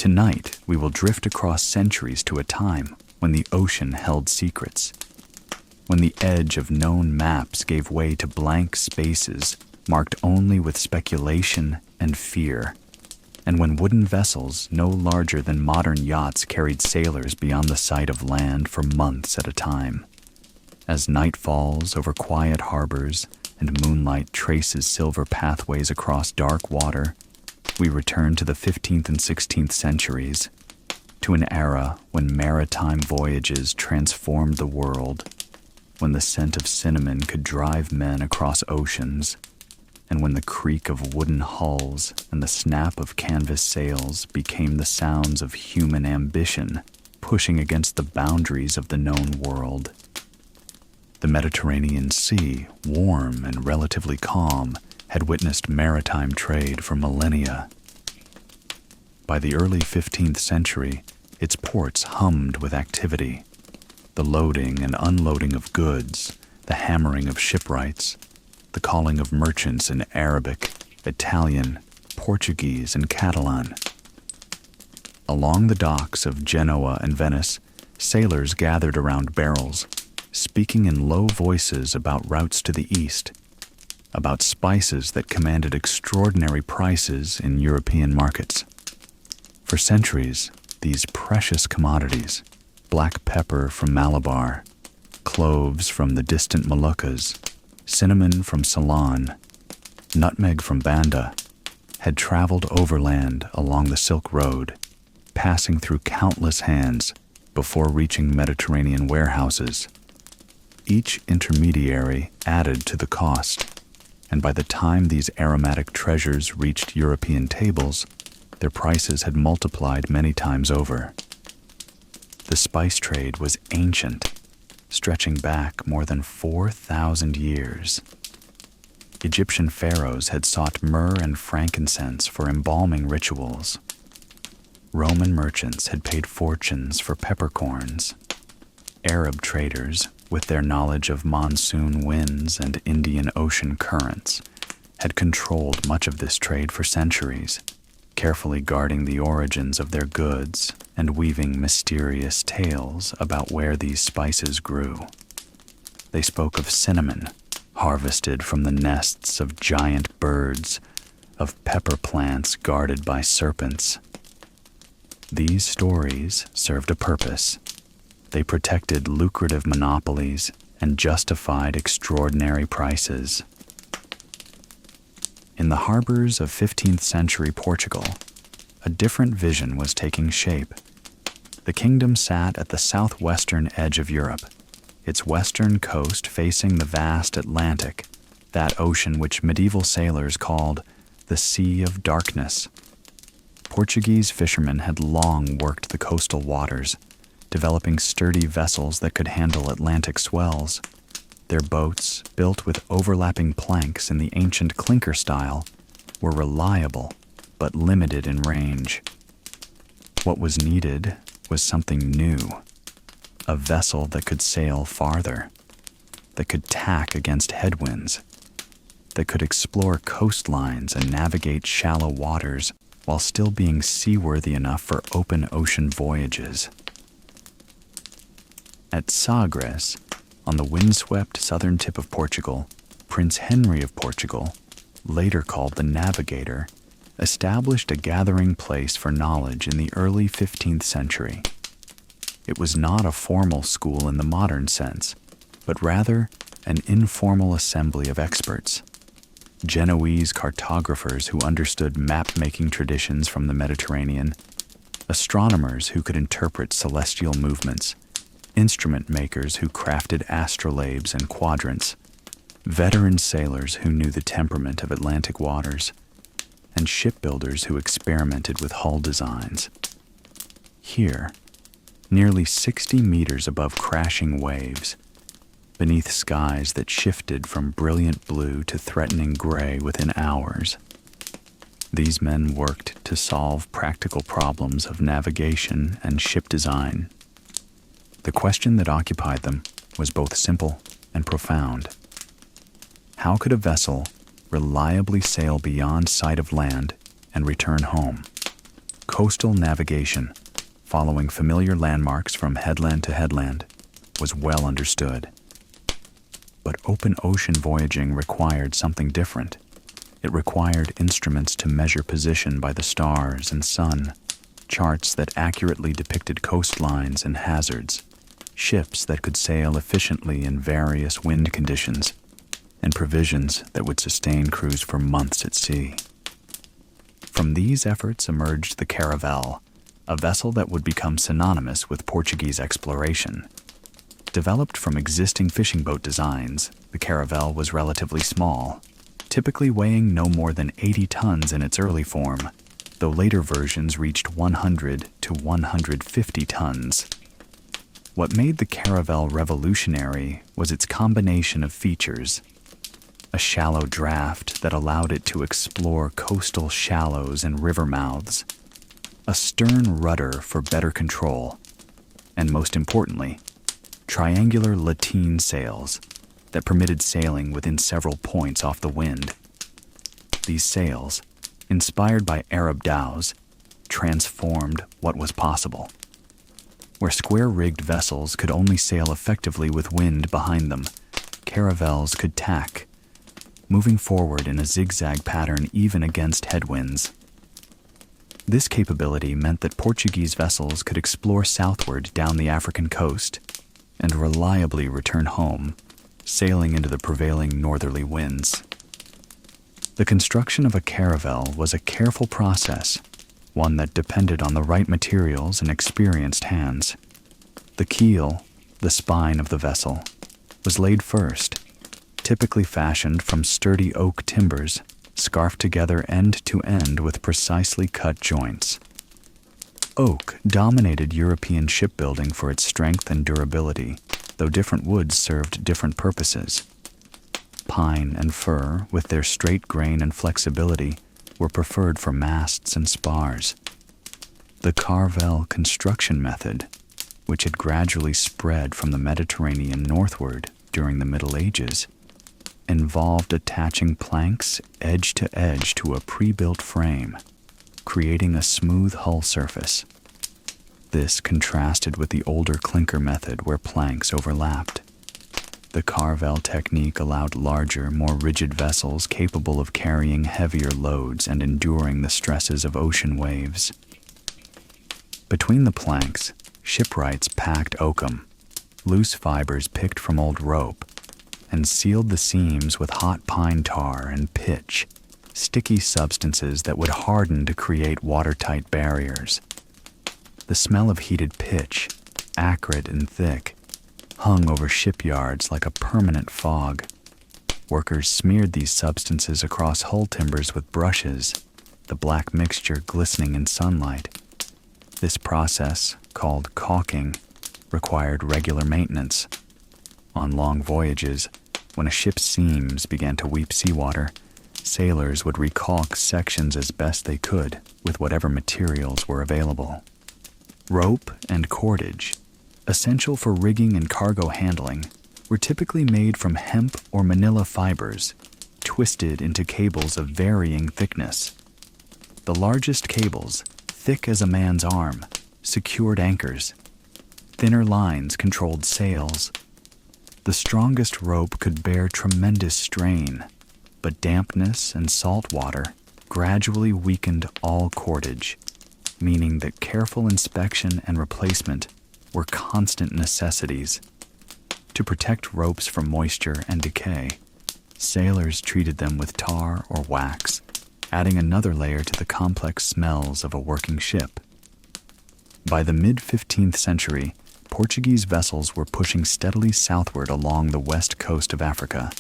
Tonight, we will drift across centuries to a time when the ocean held secrets, when the edge of known maps gave way to blank spaces marked only with speculation and fear, and when wooden vessels no larger than modern yachts carried sailors beyond the sight of land for months at a time. As night falls over quiet harbors and moonlight traces silver pathways across dark water, we return to the 15th and 16th centuries, to an era when maritime voyages transformed the world, when the scent of cinnamon could drive men across oceans, and when the creak of wooden hulls and the snap of canvas sails became the sounds of human ambition pushing against the boundaries of the known world. The Mediterranean Sea, warm and relatively calm, had witnessed maritime trade for millennia. By the early 15th century, its ports hummed with activity. The loading and unloading of goods, the hammering of shipwrights, the calling of merchants in Arabic, Italian, Portuguese, and Catalan. Along the docks of Genoa and Venice, sailors gathered around barrels, speaking in low voices about routes to the east, about spices that commanded extraordinary prices in European markets. For centuries, these precious commodities, black pepper from Malabar, cloves from the distant Moluccas, cinnamon from Ceylon, nutmeg from Banda, had traveled overland along the Silk Road, passing through countless hands before reaching Mediterranean warehouses. Each intermediary added to the cost, and by the time these aromatic treasures reached European tables, their prices had multiplied many times over. The spice trade was ancient, stretching back more than 4,000 years. Egyptian pharaohs had sought myrrh and frankincense for embalming rituals. Roman merchants had paid fortunes for peppercorns. Arab traders, with their knowledge of monsoon winds and Indian Ocean currents, had controlled much of this trade for centuries, carefully guarding the origins of their goods and weaving mysterious tales about where these spices grew. They spoke of cinnamon, harvested from the nests of giant birds, of pepper plants guarded by serpents. These stories served a purpose. They protected lucrative monopolies and justified extraordinary prices. In the harbors of 15th century Portugal, a different vision was taking shape. The kingdom sat at the southwestern edge of Europe, its western coast facing the vast Atlantic, that ocean which medieval sailors called the Sea of Darkness. Portuguese fishermen had long worked the coastal waters, developing sturdy vessels that could handle Atlantic swells. Their boats, built with overlapping planks in the ancient clinker style, were reliable but limited in range. What was needed was something new, a vessel that could sail farther, that could tack against headwinds, that could explore coastlines and navigate shallow waters while still being seaworthy enough for open ocean voyages. At Sagres, on the windswept southern tip of Portugal, Prince Henry of Portugal, later called the Navigator, established a gathering place for knowledge in the early 15th century. It was not a formal school in the modern sense, but rather an informal assembly of experts. Genoese cartographers who understood map-making traditions from the Mediterranean, astronomers who could interpret celestial movements, instrument makers who crafted astrolabes and quadrants, veteran sailors who knew the temperament of Atlantic waters, and shipbuilders who experimented with hull designs. Here, nearly 60 meters above crashing waves, beneath skies that shifted from brilliant blue to threatening gray within hours, these men worked to solve practical problems of navigation and ship design. The question that occupied them was both simple and profound. How could a vessel reliably sail beyond sight of land and return home? Coastal navigation, following familiar landmarks from headland to headland, was well understood. But open ocean voyaging required something different. It required instruments to measure position by the stars and sun, charts that accurately depicted coastlines and hazards, ships that could sail efficiently in various wind conditions, and provisions that would sustain crews for months at sea. From these efforts emerged the caravel, a vessel that would become synonymous with Portuguese exploration. Developed from existing fishing boat designs, the caravel was relatively small, typically weighing no more than 80 tons in its early form, though later versions reached 100 to 150 tons. What made the caravel revolutionary was its combination of features: a shallow draft that allowed it to explore coastal shallows and river mouths, a stern rudder for better control, and most importantly, triangular lateen sails that permitted sailing within several points off the wind. These sails, inspired by Arab dhows, transformed what was possible. Where square-rigged vessels could only sail effectively with wind behind them, caravels could tack, moving forward in a zigzag pattern even against headwinds. This capability meant that Portuguese vessels could explore southward down the African coast and reliably return home, sailing into the prevailing northerly winds. The construction of a caravel was a careful process, one that depended on the right materials and experienced hands. The keel, the spine of the vessel, was laid first, typically fashioned from sturdy oak timbers, scarfed together end to end with precisely cut joints. Oak dominated European shipbuilding for its strength and durability, though different woods served different purposes. Pine and fir, with their straight grain and flexibility, were preferred for masts and spars. The caravel construction method, which had gradually spread from the Mediterranean northward during the Middle Ages, involved attaching planks edge to edge to a pre-built frame, creating a smooth hull surface. This contrasted with the older clinker method where planks overlapped. The caravel technique allowed larger, more rigid vessels capable of carrying heavier loads and enduring the stresses of ocean waves. Between the planks, shipwrights packed oakum, loose fibers picked from old rope, and sealed the seams with hot pine tar and pitch, sticky substances that would harden to create watertight barriers. The smell of heated pitch, acrid and thick, hung over shipyards like a permanent fog. Workers smeared these substances across hull timbers with brushes, the black mixture glistening in sunlight. This process, called caulking, required regular maintenance. On long voyages, when a ship's seams began to weep seawater, sailors would recalk sections as best they could with whatever materials were available. Rope and cordage, essential for rigging and cargo handling, were typically made from hemp or manila fibers, twisted into cables of varying thickness. The largest cables, thick as a man's arm, secured anchors. Thinner lines controlled sails. The strongest rope could bear tremendous strain, but dampness and salt water gradually weakened all cordage, meaning that careful inspection and replacement were constant necessities. To protect ropes from moisture and decay, sailors treated them with tar or wax, adding another layer to the complex smells of a working ship. By the mid-15th century, Portuguese vessels were pushing steadily southward along the west coast of Africa.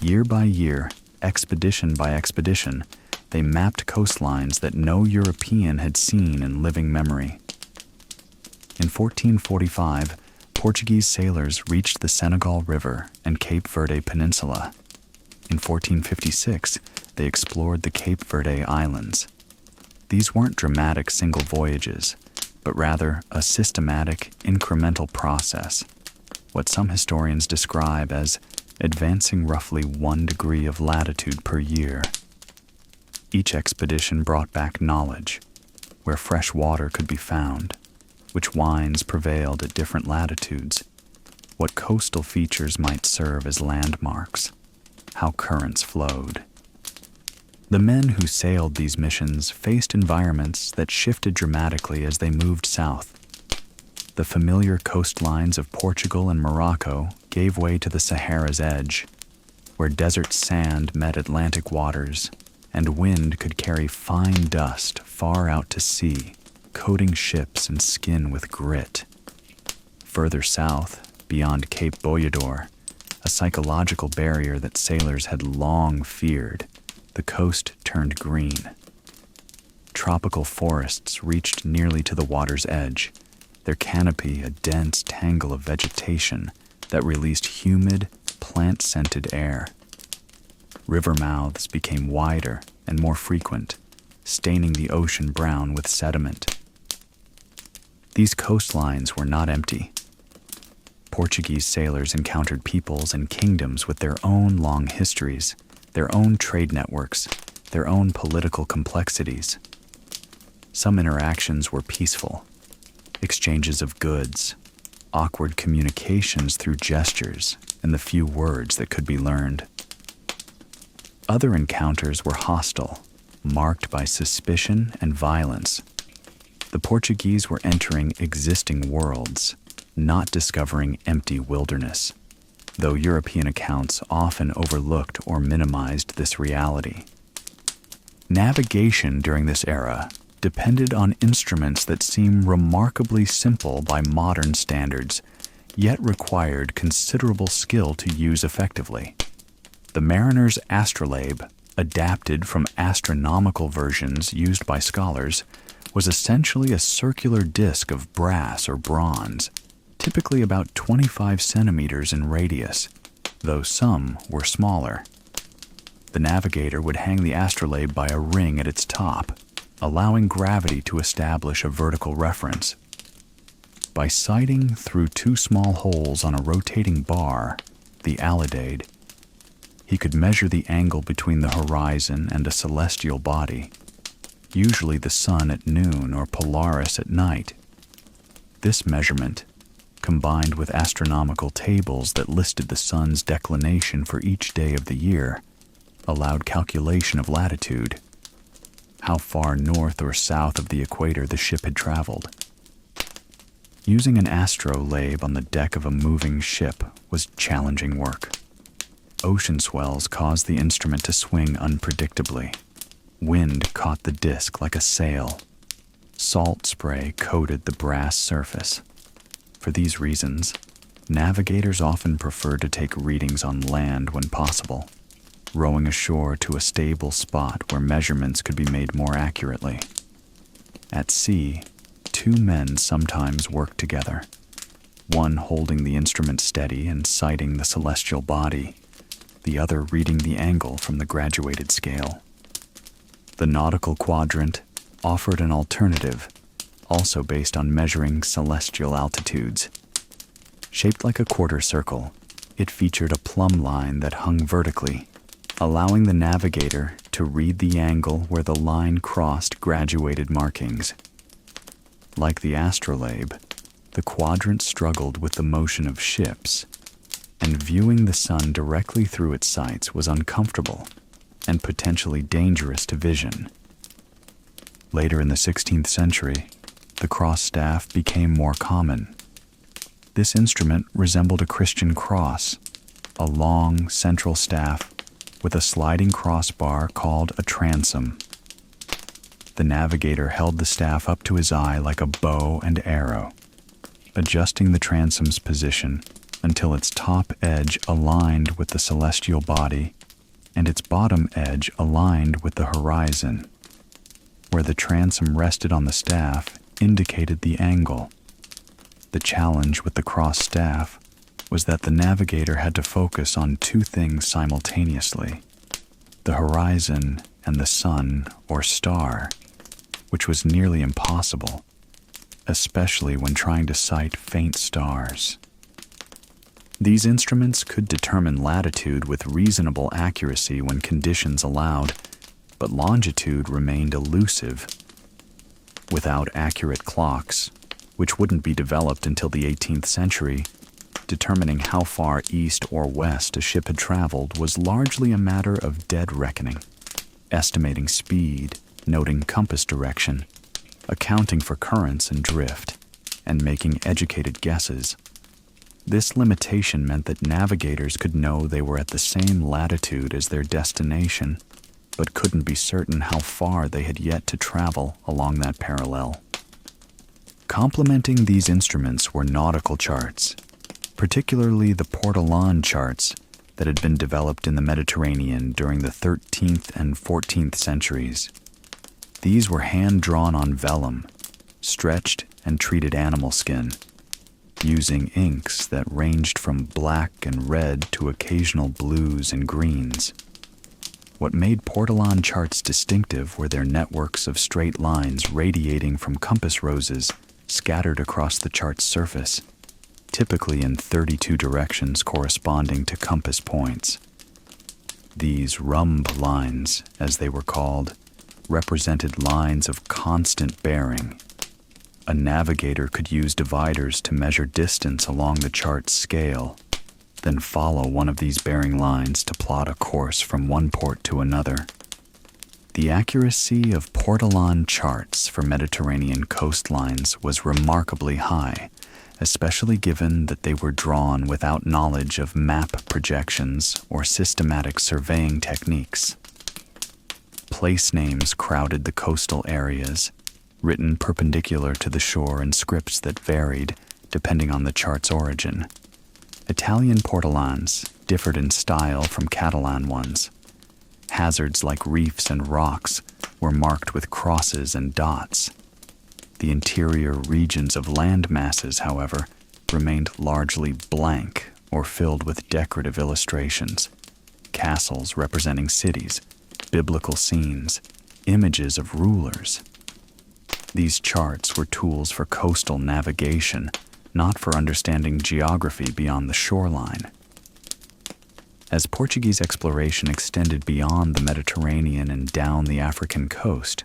Year by year, expedition by expedition, they mapped coastlines that no European had seen in living memory. In 1445, Portuguese sailors reached the Senegal River and Cape Verde Peninsula. In 1456, they explored the Cape Verde Islands. These weren't dramatic single voyages, but rather a systematic, incremental process, what some historians describe as advancing roughly 1 degree of latitude per year. Each expedition brought back knowledge, where fresh water could be found, which wines prevailed at different latitudes, what coastal features might serve as landmarks, how currents flowed. The men who sailed these missions faced environments that shifted dramatically as they moved south. The familiar coastlines of Portugal and Morocco gave way to the Sahara's edge, where desert sand met Atlantic waters, and wind could carry fine dust far out to sea, coating ships and skin with grit. Further south, beyond Cape Boyador, a psychological barrier that sailors had long feared, the coast turned green. Tropical forests reached nearly to the water's edge, their canopy a dense tangle of vegetation that released humid, plant-scented air. River mouths became wider and more frequent, staining the ocean brown with sediment. These coastlines were not empty. Portuguese sailors encountered peoples and kingdoms with their own long histories, their own trade networks, their own political complexities. Some interactions were peaceful, exchanges of goods, awkward communications through gestures and the few words that could be learned. Other encounters were hostile, marked by suspicion and violence. The Portuguese were entering existing worlds, not discovering empty wilderness, though European accounts often overlooked or minimized this reality. Navigation during this era depended on instruments that seem remarkably simple by modern standards, yet required considerable skill to use effectively. The mariner's astrolabe, adapted from astronomical versions used by scholars, was essentially a circular disc of brass or bronze, typically about 25 centimeters in radius, though some were smaller. The navigator would hang the astrolabe by a ring at its top, allowing gravity to establish a vertical reference. By sighting through two small holes on a rotating bar, the alidade, he could measure the angle between the horizon and a celestial body, usually the sun at noon or Polaris at night. This measurement, combined with astronomical tables that listed the sun's declination for each day of the year, allowed calculation of latitude, how far north or south of the equator the ship had traveled. Using an astrolabe on the deck of a moving ship was challenging work. Ocean swells caused the instrument to swing unpredictably. Wind caught the disc like a sail. Salt spray coated the brass surface. For these reasons, navigators often preferred to take readings on land when possible, rowing ashore to a stable spot where measurements could be made more accurately. At sea, two men sometimes worked together, one holding the instrument steady and sighting the celestial body, the other reading the angle from the graduated scale. The nautical quadrant offered an alternative, also based on measuring celestial altitudes. Shaped like a quarter circle, it featured a plumb line that hung vertically, allowing the navigator to read the angle where the line crossed graduated markings. Like the astrolabe, the quadrant struggled with the motion of ships, and viewing the sun directly through its sights was uncomfortable and potentially dangerous to vision. Later in the 16th century, the cross staff became more common. This instrument resembled a Christian cross, a long central staff with a sliding crossbar called a transom. The navigator held the staff up to his eye like a bow and arrow, adjusting the transom's position until its top edge aligned with the celestial body and its bottom edge aligned with the horizon. Where the transom rested on the staff indicated the angle. The challenge with the cross staff was that the navigator had to focus on two things simultaneously: the horizon and the sun or star, which was nearly impossible, especially when trying to sight faint stars. These instruments could determine latitude with reasonable accuracy when conditions allowed, but longitude remained elusive. Without accurate clocks, which wouldn't be developed until the 18th century, determining how far east or west a ship had traveled was largely a matter of dead reckoning, estimating speed, noting compass direction, accounting for currents and drift, and making educated guesses. This limitation meant that navigators could know they were at the same latitude as their destination, but couldn't be certain how far they had yet to travel along that parallel. Complementing these instruments were nautical charts, particularly the Portolan charts that had been developed in the Mediterranean during the 13th and 14th centuries. These were hand-drawn on vellum, stretched and treated animal skin, using inks that ranged from black and red to occasional blues and greens. What made Portolan charts distinctive were their networks of straight lines radiating from compass roses scattered across the chart's surface, typically in 32 directions corresponding to compass points. These rhumb lines, as they were called, represented lines of constant bearing. A navigator could use dividers to measure distance along the chart's scale, then follow one of these bearing lines to plot a course from one port to another. The accuracy of Portolan charts for Mediterranean coastlines was remarkably high, especially given that they were drawn without knowledge of map projections or systematic surveying techniques. Place names crowded the coastal areas, written perpendicular to the shore in scripts that varied depending on the chart's origin. Italian Portolans differed in style from Catalan ones. Hazards like reefs and rocks were marked with crosses and dots. The interior regions of land masses, however, remained largely blank or filled with decorative illustrations, castles representing cities, biblical scenes, images of rulers. These charts were tools for coastal navigation, not for understanding geography beyond the shoreline. As Portuguese exploration extended beyond the Mediterranean and down the African coast,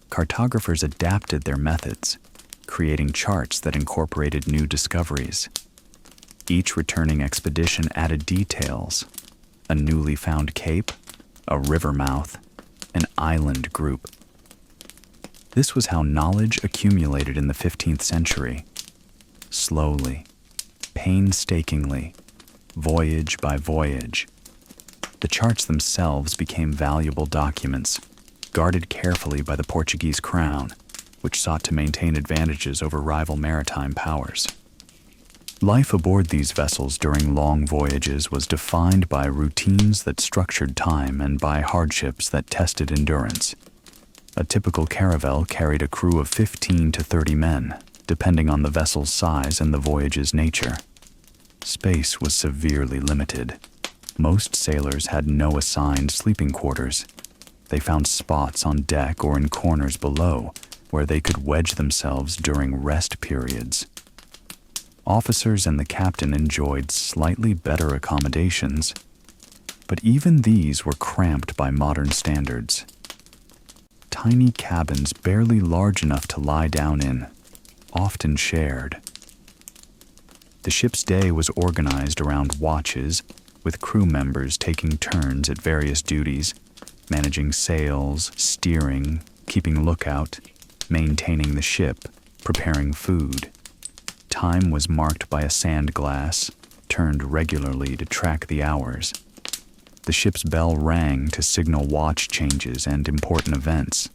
cartographers adapted their methods, creating charts that incorporated new discoveries. Each returning expedition added details: a newly found cape, a river mouth, an island group. This was how knowledge accumulated in the 15th century. Slowly, painstakingly, voyage by voyage. The charts themselves became valuable documents, guarded carefully by the Portuguese crown, which sought to maintain advantages over rival maritime powers. Life aboard these vessels during long voyages was defined by routines that structured time and by hardships that tested endurance. A typical caravel carried a crew of 15 to 30 men, depending on the vessel's size and the voyage's nature. Space was severely limited. Most sailors had no assigned sleeping quarters. They found spots on deck or in corners below where they could wedge themselves during rest periods. Officers and the captain enjoyed slightly better accommodations, but even these were cramped by modern standards. Tiny cabins barely large enough to lie down in, often shared. The ship's day was organized around watches, with crew members taking turns at various duties, managing sails, steering, keeping lookout, maintaining the ship, preparing food. Time was marked by a sand glass, turned regularly to track the hours. The ship's bell rang to signal watch changes and important events.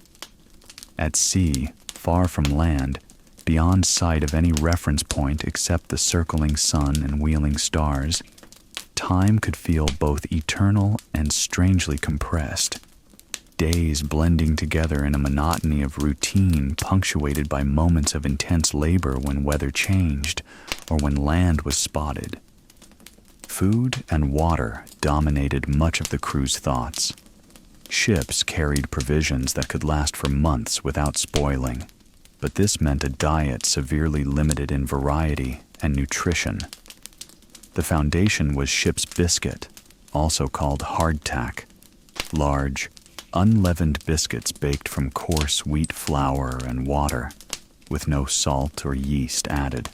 At sea, far from land, beyond sight of any reference point except the circling sun and wheeling stars, time could feel both eternal and strangely compressed. Days blending together in a monotony of routine punctuated by moments of intense labor when weather changed or when land was spotted. Food and water dominated much of the crew's thoughts. Ships carried provisions that could last for months without spoiling, but this meant a diet severely limited in variety and nutrition. The foundation was ship's biscuit, also called hardtack, large, unleavened biscuits baked from coarse wheat flour and water, with no salt or yeast added.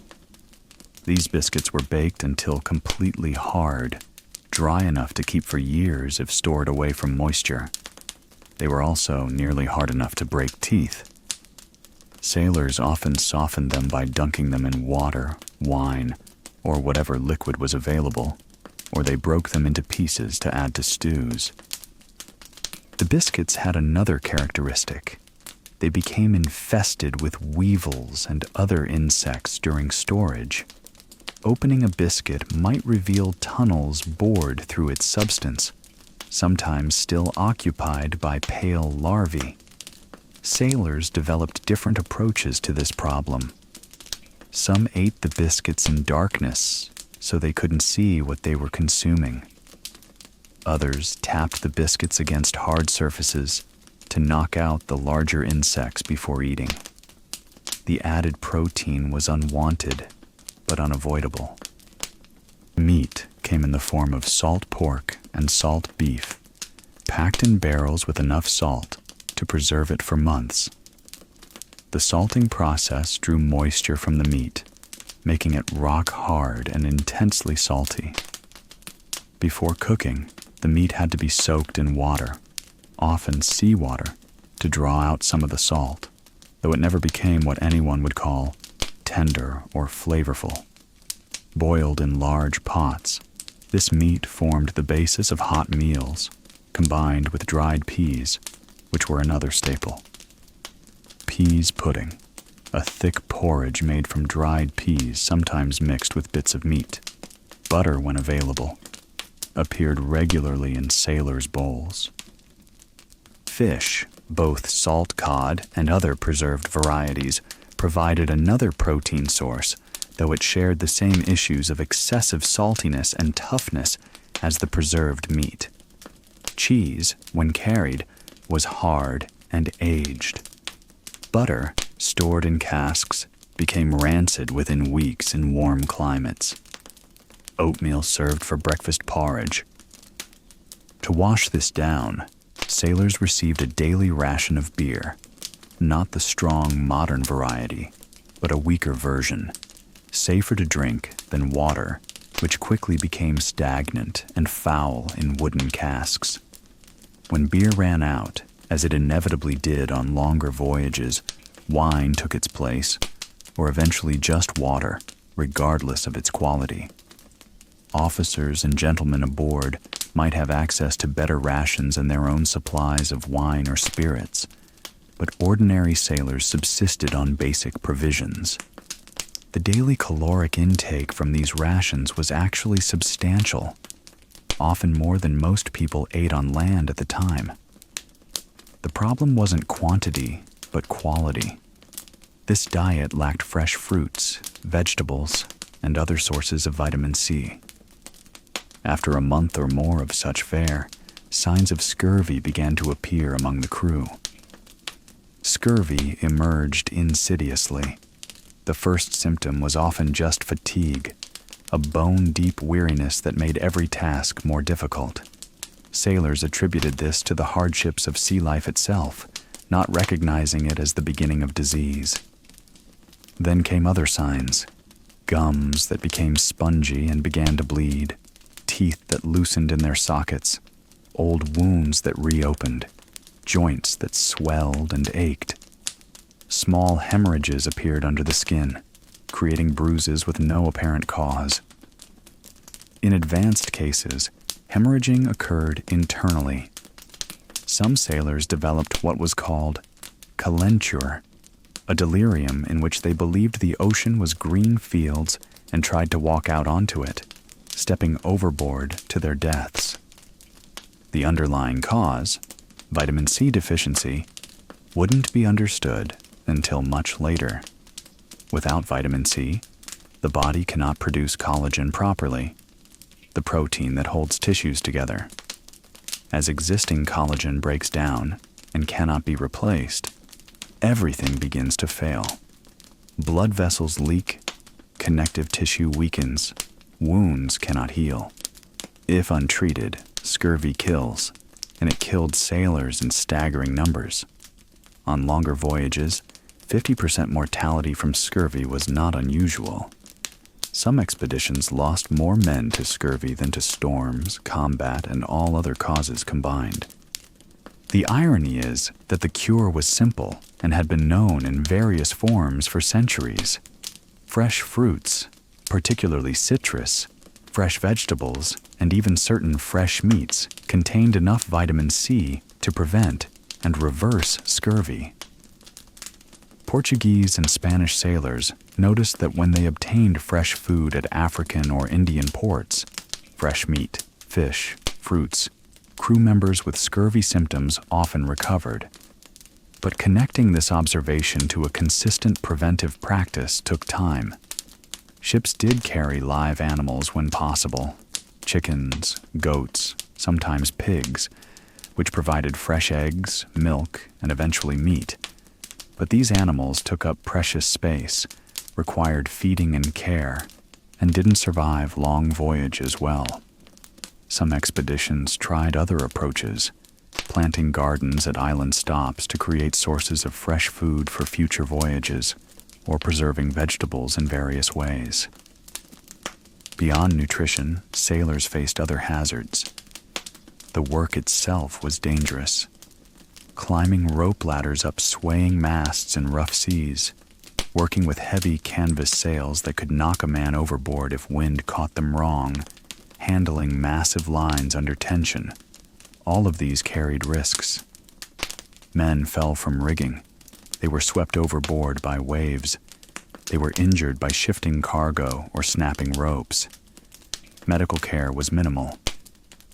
These biscuits were baked until completely hard, dry enough to keep for years if stored away from moisture. They were also nearly hard enough to break teeth. Sailors often softened them by dunking them in water, wine, or whatever liquid was available, or they broke them into pieces to add to stews. The biscuits had another characteristic. They became infested with weevils and other insects during storage. Opening a biscuit might reveal tunnels bored through its substance, sometimes still occupied by pale larvae. Sailors developed different approaches to this problem. Some ate the biscuits in darkness so they couldn't see what they were consuming. Others tapped the biscuits against hard surfaces to knock out the larger insects before eating. The added protein was unwanted but unavoidable. Meat came in the form of salt pork and salt beef, packed in barrels with enough salt to preserve it for months. The salting process drew moisture from the meat, making it rock hard and intensely salty. Before cooking, the meat had to be soaked in water, often seawater, to draw out some of the salt, though it never became what anyone would call tender or flavorful. Boiled in large pots, this meat formed the basis of hot meals, combined with dried peas, which were another staple. Peas pudding, a thick porridge made from dried peas sometimes mixed with bits of meat. Butter, when available, appeared regularly in sailors' bowls. Fish, both salt cod and other preserved varieties, provided another protein source, though it shared the same issues of excessive saltiness and toughness as the preserved meat. Cheese, when carried, was hard and aged. Butter, stored in casks, became rancid within weeks in warm climates. Oatmeal served for breakfast porridge. To wash this down, sailors received a daily ration of beer, not the strong modern variety, but a weaker version, safer to drink than water, which quickly became stagnant and foul in wooden casks. When beer ran out, as it inevitably did on longer voyages, wine took its place, or eventually just water, regardless of its quality. Officers and gentlemen aboard might have access to better rations and their own supplies of wine or spirits, but ordinary sailors subsisted on basic provisions. The daily caloric intake from these rations was actually substantial, often more than most people ate on land at the time. The problem wasn't quantity, but quality. This diet lacked fresh fruits, vegetables, and other sources of vitamin C. After a month or more of such fare, signs of scurvy began to appear among the crew. Scurvy emerged insidiously. The first symptom was often just fatigue, a bone-deep weariness that made every task more difficult. Sailors attributed this to the hardships of sea life itself, not recognizing it as the beginning of disease. Then came other signs: gums that became spongy and began to bleed, teeth that loosened in their sockets, old wounds that reopened, joints that swelled and ached. Small hemorrhages appeared under the skin, creating bruises with no apparent cause. In advanced cases, hemorrhaging occurred internally. Some sailors developed what was called calenture, a delirium in which they believed the ocean was green fields and tried to walk out onto it, stepping overboard to their deaths. The underlying cause, vitamin C deficiency, wouldn't be understood until much later. Without vitamin C, the body cannot produce collagen properly, the protein that holds tissues together. As existing collagen breaks down and cannot be replaced, everything begins to fail. Blood vessels leak, connective tissue weakens, wounds cannot heal. If untreated, scurvy kills, and it killed sailors in staggering numbers. On longer voyages, 50% mortality from scurvy was not unusual. Some expeditions lost more men to scurvy than to storms, combat, and all other causes combined. The irony is that the cure was simple and had been known in various forms for centuries. Fresh fruits, particularly citrus, fresh vegetables, and even certain fresh meats contained enough vitamin C to prevent and reverse scurvy. Portuguese and Spanish sailors noticed that when they obtained fresh food at African or Indian ports, fresh meat, fish, fruits, crew members with scurvy symptoms often recovered. But connecting this observation to a consistent preventive practice took time. Ships did carry live animals when possible: chickens, goats, sometimes pigs, which provided fresh eggs, milk, and eventually meat. But these animals took up precious space, required feeding and care, and didn't survive long voyages well. Some expeditions tried other approaches, planting gardens at island stops to create sources of fresh food for future voyages, or preserving vegetables in various ways. Beyond nutrition, sailors faced other hazards. The work itself was dangerous. Climbing rope ladders up swaying masts in rough seas, working with heavy canvas sails that could knock a man overboard if wind caught them wrong, handling massive lines under tension. All of these carried risks. Men fell from rigging. They were swept overboard by waves. They were injured by shifting cargo or snapping ropes. Medical care was minimal.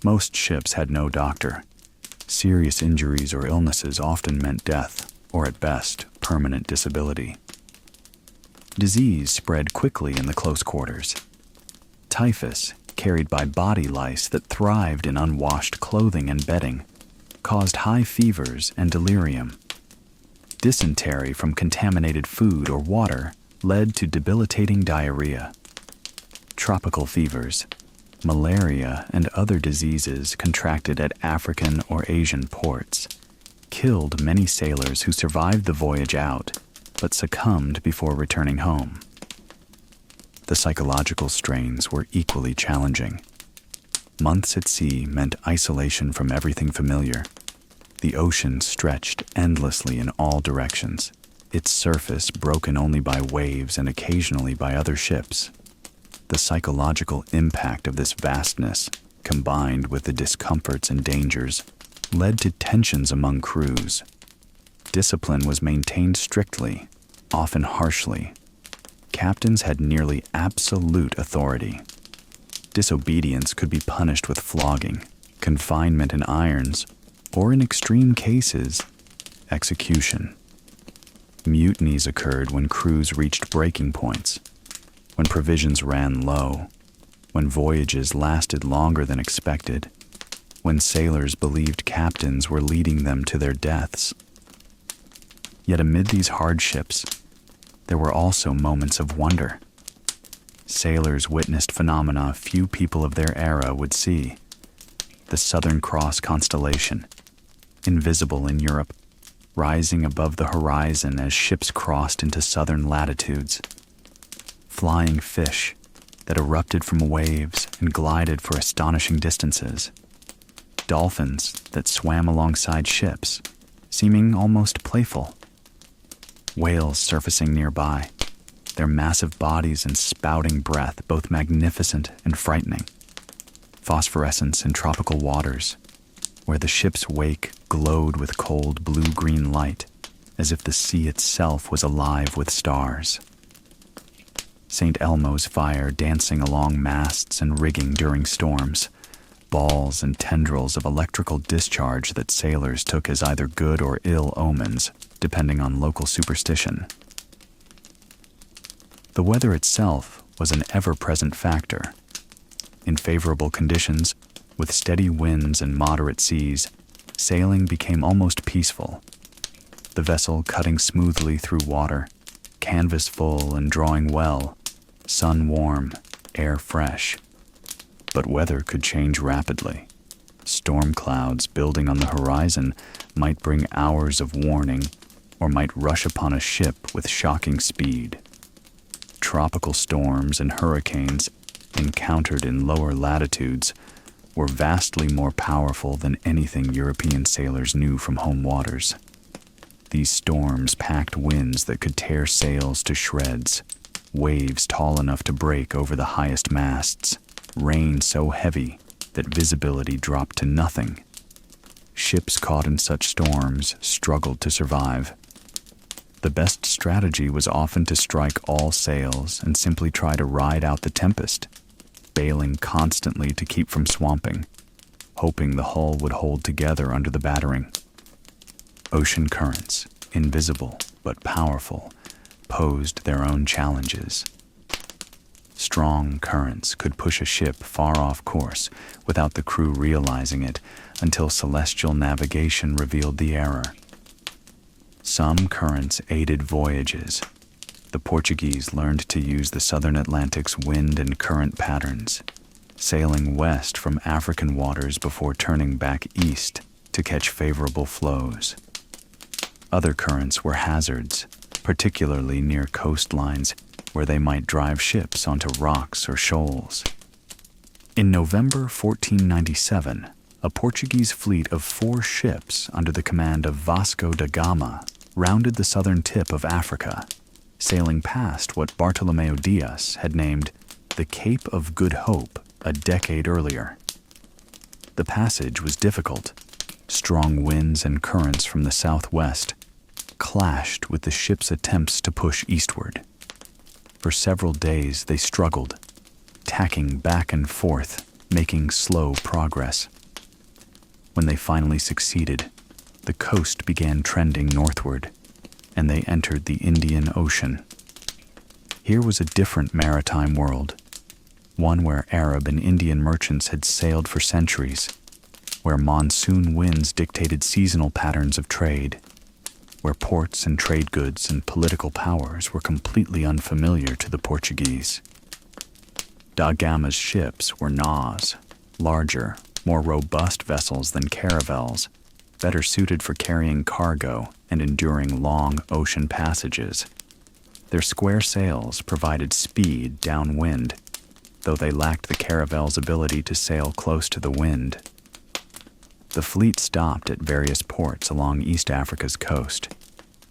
Most ships had no doctor. Serious injuries or illnesses often meant death, or at best, permanent disability. Disease spread quickly in the close quarters. Typhus, carried by body lice that thrived in unwashed clothing and bedding, caused high fevers and delirium. Dysentery from contaminated food or water led to debilitating diarrhea. Tropical fevers, malaria, and other diseases contracted at African or Asian ports killed many sailors who survived the voyage out, but succumbed before returning home. The psychological strains were equally challenging. Months at sea meant isolation from everything familiar. The ocean stretched endlessly in all directions, its surface broken only by waves and occasionally by other ships. The psychological impact of this vastness, combined with the discomforts and dangers, led to tensions among crews. Discipline was maintained strictly, often harshly. Captains had nearly absolute authority. Disobedience could be punished with flogging, confinement in irons, or in extreme cases, execution. Mutinies occurred when crews reached breaking points, when provisions ran low, when voyages lasted longer than expected, when sailors believed captains were leading them to their deaths. Yet amid these hardships, there were also moments of wonder. Sailors witnessed phenomena few people of their era would see. The Southern Cross constellation, invisible in Europe, rising above the horizon as ships crossed into southern latitudes. Flying fish that erupted from waves and glided for astonishing distances. Dolphins that swam alongside ships, seeming almost playful. Whales surfacing nearby, their massive bodies and spouting breath both magnificent and frightening. Phosphorescence in tropical waters, where the ship's wake glowed with cold blue-green light, as if the sea itself was alive with stars. St. Elmo's fire dancing along masts and rigging during storms, balls and tendrils of electrical discharge that sailors took as either good or ill omens, depending on local superstition. The weather itself was an ever-present factor. In favorable conditions, with steady winds and moderate seas, sailing became almost peaceful. The vessel cutting smoothly through water, canvas full and drawing well, sun warm, air fresh. But weather could change rapidly. Storm clouds building on the horizon might bring hours of warning or might rush upon a ship with shocking speed. Tropical storms and hurricanes encountered in lower latitudes were vastly more powerful than anything European sailors knew from home waters. These storms packed winds that could tear sails to shreds, waves tall enough to break over the highest masts, rain so heavy that visibility dropped to nothing. Ships caught in such storms struggled to survive. The best strategy was often to strike all sails and simply try to ride out the tempest, bailing constantly to keep from swamping, hoping the hull would hold together under the battering. Ocean currents, invisible but powerful, posed their own challenges. Strong currents could push a ship far off course without the crew realizing it until celestial navigation revealed the error. Some currents aided voyages. The Portuguese learned to use the southern Atlantic's wind and current patterns, sailing west from African waters before turning back east to catch favorable flows. Other currents were hazards, particularly near coastlines where they might drive ships onto rocks or shoals. In November 1497, a Portuguese fleet of 4 ships under the command of Vasco da Gama rounded the southern tip of Africa, sailing past what Bartolomeu Dias had named the Cape of Good Hope a decade earlier. The passage was difficult. Strong winds and currents from the southwest clashed with the ship's attempts to push eastward. For several days they struggled, tacking back and forth, making slow progress. When they finally succeeded, the coast began trending northward, and they entered the Indian Ocean. Here was a different maritime world, one where Arab and Indian merchants had sailed for centuries, where monsoon winds dictated seasonal patterns of trade, where ports and trade goods and political powers were completely unfamiliar to the Portuguese. Da Gama's ships were naus, larger, more robust vessels than caravels, better suited for carrying cargo and enduring long ocean passages. Their square sails provided speed downwind, though they lacked the caravel's ability to sail close to the wind. The fleet stopped at various ports along East Africa's coast: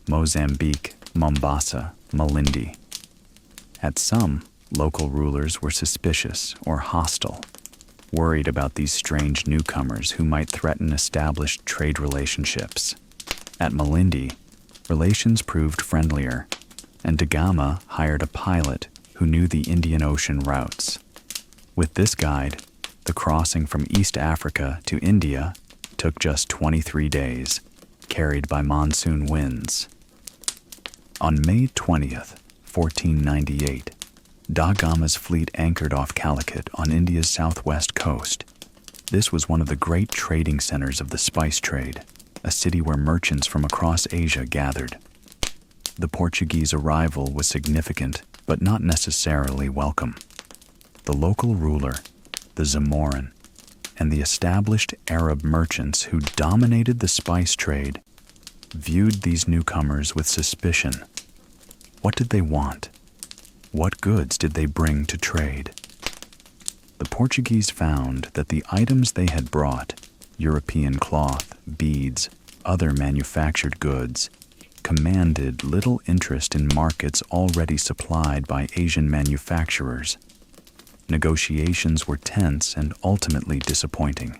Mozambique, Mombasa, Malindi. At some, local rulers were suspicious or hostile, worried about these strange newcomers who might threaten established trade relationships. At Malindi, relations proved friendlier, and Da Gama hired a pilot who knew the Indian Ocean routes. With this guide, the crossing from East Africa to India took just 23 days, carried by monsoon winds. On May 20th, 1498, Da Gama's fleet anchored off Calicut on India's southwest coast. This was one of the great trading centers of the spice trade, a city where merchants from across Asia gathered. The Portuguese arrival was significant, but not necessarily welcome. The local ruler, the Zamorin, and the established Arab merchants who dominated the spice trade viewed these newcomers with suspicion. What did they want? What goods did they bring to trade? The Portuguese found that the items they had brought, European cloth, beads, other manufactured goods, commanded little interest in markets already supplied by Asian manufacturers. Negotiations were tense and ultimately disappointing.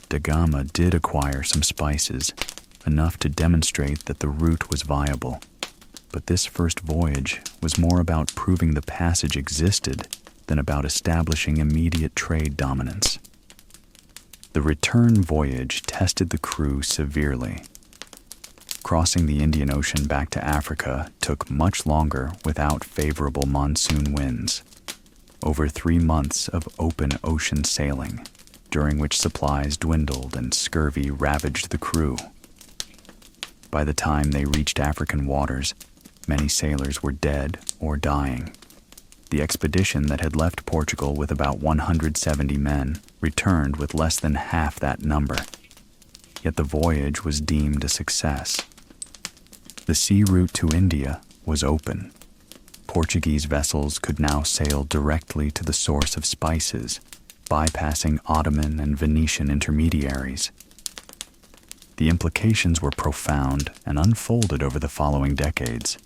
Da Gama did acquire some spices, enough to demonstrate that the route was viable. But this first voyage was more about proving the passage existed than about establishing immediate trade dominance. The return voyage tested the crew severely. Crossing the Indian Ocean back to Africa took much longer without favorable monsoon winds. Over 3 months of open ocean sailing, during which supplies dwindled and scurvy ravaged the crew. By the time they reached African waters, many sailors were dead or dying. The expedition that had left Portugal with about 170 men returned with less than half that number. Yet the voyage was deemed a success. The sea route to India was open. Portuguese vessels could now sail directly to the source of spices, bypassing Ottoman and Venetian intermediaries. The implications were profound and unfolded over the following decades.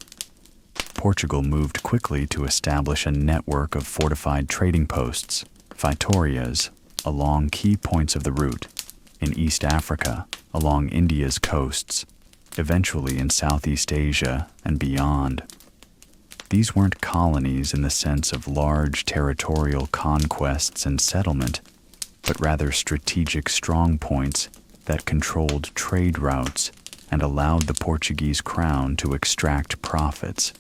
Portugal moved quickly to establish a network of fortified trading posts, feitorias, along key points of the route, in East Africa, along India's coasts, eventually in Southeast Asia and beyond. These weren't colonies in the sense of large territorial conquests and settlement, but rather strategic strongpoints that controlled trade routes and allowed the Portuguese crown to extract profits.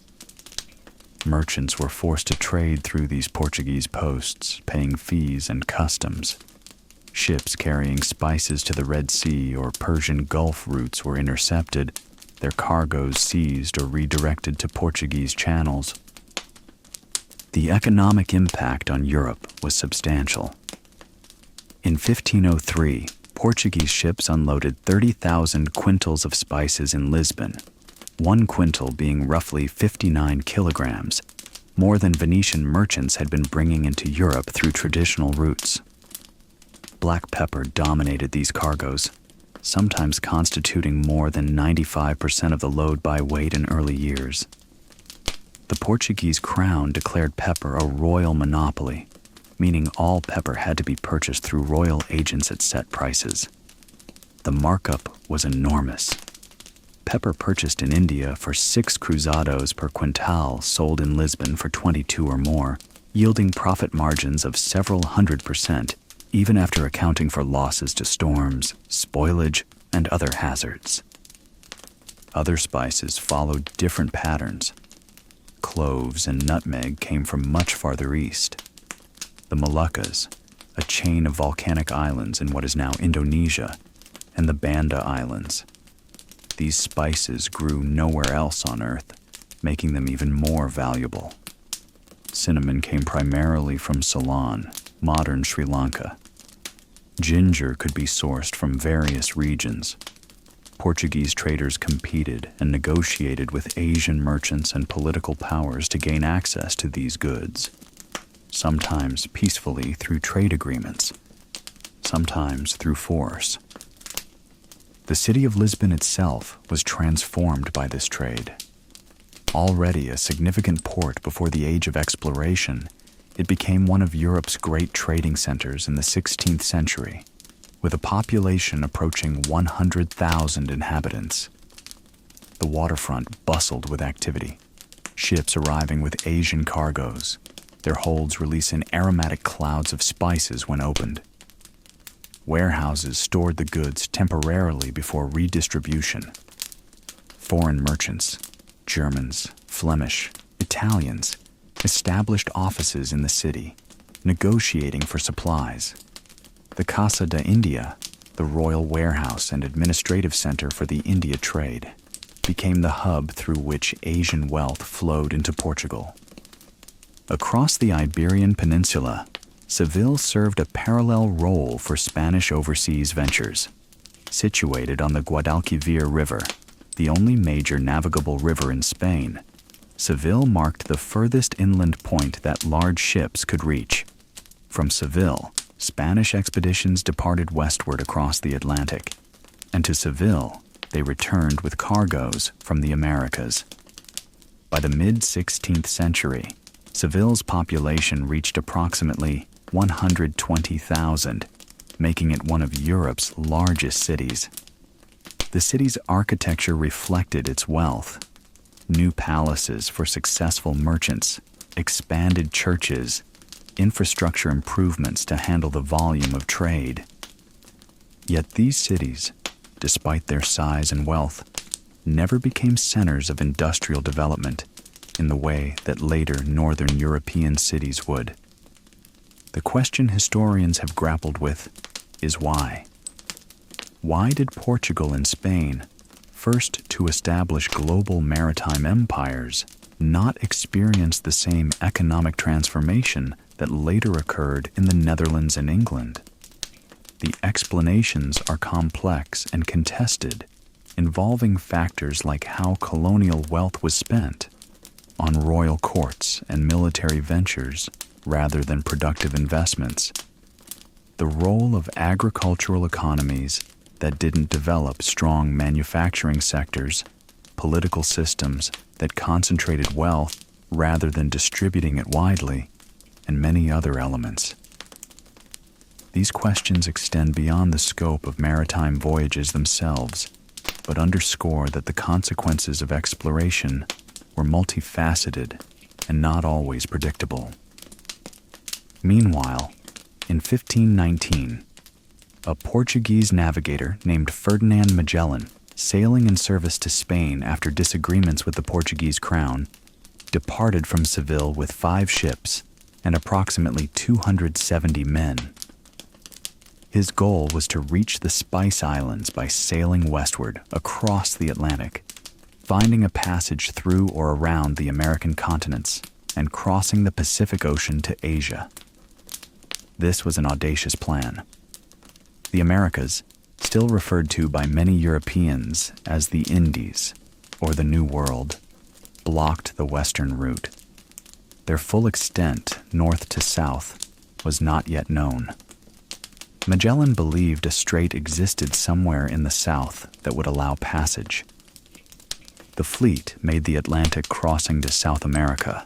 Merchants were forced to trade through these Portuguese posts, paying fees and customs. Ships carrying spices to the Red Sea or Persian Gulf routes were intercepted, their cargoes seized or redirected to Portuguese channels. The economic impact on Europe was substantial. In 1503, Portuguese ships unloaded 30,000 quintals of spices in Lisbon, 1 quintal being roughly 59 kilograms, more than Venetian merchants had been bringing into Europe through traditional routes. Black pepper dominated these cargoes, sometimes constituting more than 95% of the load by weight in early years. The Portuguese crown declared pepper a royal monopoly, meaning all pepper had to be purchased through royal agents at set prices. The markup was enormous. Pepper purchased in India for 6 cruzados per quintal sold in Lisbon for 22 or more, yielding profit margins of several 100%, even after accounting for losses to storms, spoilage, and other hazards. Other spices followed different patterns. Cloves and nutmeg came from much farther east. The Moluccas, a chain of volcanic islands in what is now Indonesia, and the Banda Islands. These spices grew nowhere else on Earth, making them even more valuable. Cinnamon came primarily from Ceylon, modern Sri Lanka. Ginger could be sourced from various regions. Portuguese traders competed and negotiated with Asian merchants and political powers to gain access to these goods, sometimes peacefully through trade agreements, sometimes through force. The city of Lisbon itself was transformed by this trade. Already a significant port before the age of exploration, it became one of Europe's great trading centers in the 16th century, with a population approaching 100,000 inhabitants. The waterfront bustled with activity, ships arriving with Asian cargoes, their holds releasing aromatic clouds of spices when opened. Warehouses stored the goods temporarily before redistribution. Foreign merchants, Germans, Flemish, Italians, established offices in the city, negotiating for supplies. The Casa de India, the royal warehouse and administrative center for the India trade, became the hub through which Asian wealth flowed into Portugal. Across the Iberian Peninsula, Seville served a parallel role for Spanish overseas ventures. Situated on the Guadalquivir River, the only major navigable river in Spain, Seville marked the furthest inland point that large ships could reach. From Seville, Spanish expeditions departed westward across the Atlantic, and to Seville, they returned with cargoes from the Americas. By the mid-16th century, Seville's population reached approximately 120,000, making it one of Europe's largest cities. The city's architecture reflected its wealth. New palaces for successful merchants, expanded churches, infrastructure improvements to handle the volume of trade. Yet these cities, despite their size and wealth, never became centers of industrial development in the way that later Northern European cities would. The question historians have grappled with is why. Why did Portugal and Spain, first to establish global maritime empires, not experience the same economic transformation that later occurred in the Netherlands and England. The explanations are complex and contested, involving factors like how colonial wealth was spent on royal courts and military ventures rather than productive investments, the role of agricultural economies that didn't develop strong manufacturing sectors, political systems that concentrated wealth rather than distributing it widely, and many other elements. These questions extend beyond the scope of maritime voyages themselves, but underscore that the consequences of exploration were multifaceted and not always predictable. Meanwhile, in 1519, a Portuguese navigator named Ferdinand Magellan, sailing in service to Spain after disagreements with the Portuguese crown, departed from Seville with 5 ships and approximately 270 men. His goal was to reach the Spice Islands by sailing westward across the Atlantic, finding a passage through or around the American continents and crossing the Pacific Ocean to Asia. This was an audacious plan. The Americas, still referred to by many Europeans as the Indies or the New World, blocked the western route. Their full extent, north to south, was not yet known. Magellan believed a strait existed somewhere in the south that would allow passage. The fleet made the Atlantic crossing to South America,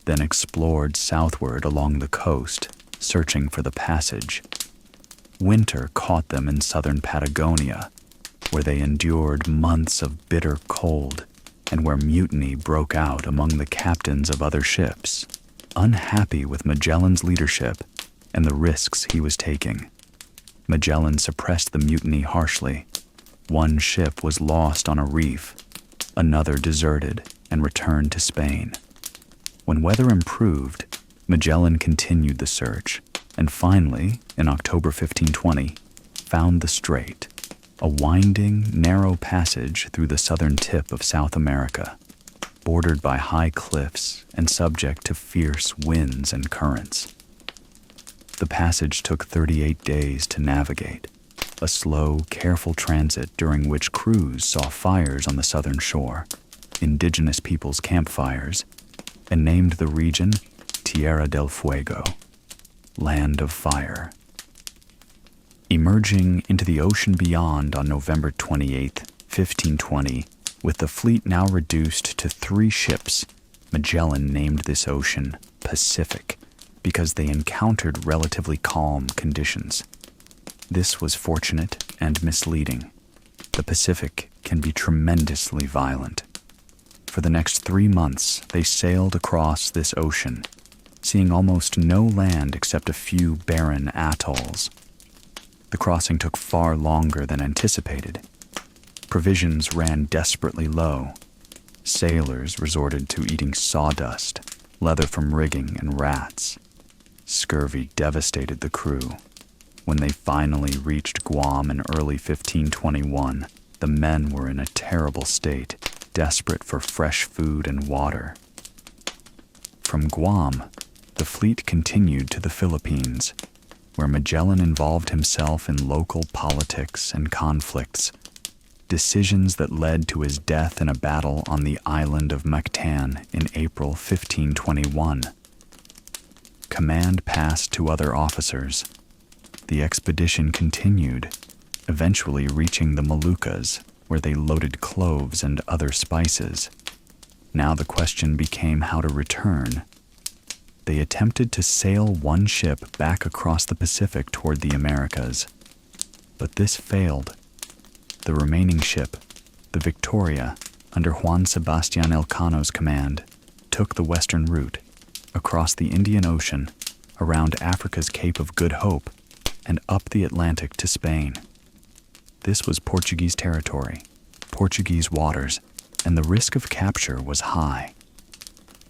then explored southward along the coast, searching for the passage. Winter caught them in southern Patagonia, where they endured months of bitter cold and where mutiny broke out among the captains of other ships, unhappy with Magellan's leadership and the risks he was taking. Magellan suppressed the mutiny harshly. One ship was lost on a reef, another deserted and returned to Spain. When weather improved, Magellan continued the search, and finally, in October 1520, found the strait, a winding, narrow passage through the southern tip of South America, bordered by high cliffs and subject to fierce winds and currents. The passage took 38 days to navigate, a slow, careful transit during which crews saw fires on the southern shore, indigenous peoples' campfires, and named the region Tierra del Fuego, Land of Fire. Emerging into the ocean beyond on November 28, 1520, with the fleet now reduced to 3 ships, Magellan named this ocean Pacific because they encountered relatively calm conditions. This was fortunate and misleading. The Pacific can be tremendously violent. For the next 3 months, they sailed across this ocean, seeing almost no land except a few barren atolls. The crossing took far longer than anticipated. Provisions ran desperately low. Sailors resorted to eating sawdust, leather from rigging, and rats. Scurvy devastated the crew. When they finally reached Guam in early 1521, the men were in a terrible state, desperate for fresh food and water. From Guam, the fleet continued to the Philippines, where Magellan involved himself in local politics and conflicts, decisions that led to his death in a battle on the island of Mactan in April 1521. Command passed to other officers. The expedition continued, eventually reaching the Moluccas, where they loaded cloves and other spices. Now the question became how to return. They attempted to sail one ship back across the Pacific toward the Americas, but this failed. The remaining ship, the Victoria, under Juan Sebastian Elcano's command, took the western route, across the Indian Ocean, around Africa's Cape of Good Hope, and up the Atlantic to Spain. This was Portuguese territory, Portuguese waters, and the risk of capture was high.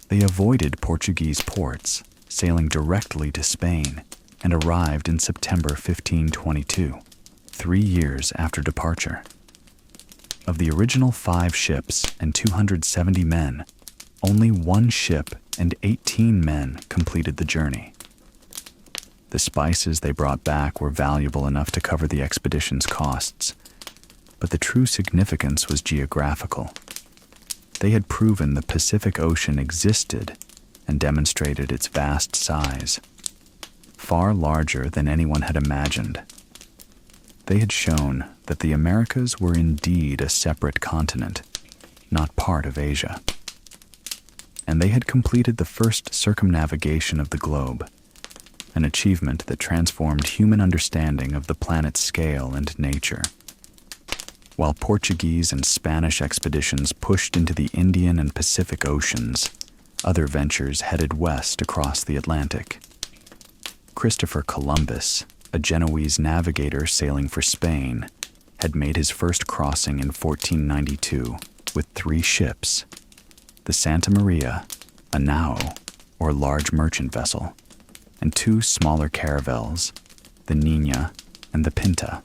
They avoided Portuguese ports, sailing directly to Spain, and arrived in September 1522, 3 years after departure. Of the original 5 ships and 270 men, only 1 ship and 18 men completed the journey. The spices they brought back were valuable enough to cover the expedition's costs, but the true significance was geographical. They had proven the Pacific Ocean existed and demonstrated its vast size, far larger than anyone had imagined. They had shown that the Americas were indeed a separate continent, not part of Asia. And they had completed the first circumnavigation of the globe, an achievement that transformed human understanding of the planet's scale and nature. While Portuguese and Spanish expeditions pushed into the Indian and Pacific Oceans, other ventures headed west across the Atlantic. Christopher Columbus, a Genoese navigator sailing for Spain, had made his first crossing in 1492 with 3 ships: the Santa Maria, a nao, or large merchant vessel, and 2 smaller caravels, the Nina and the Pinta.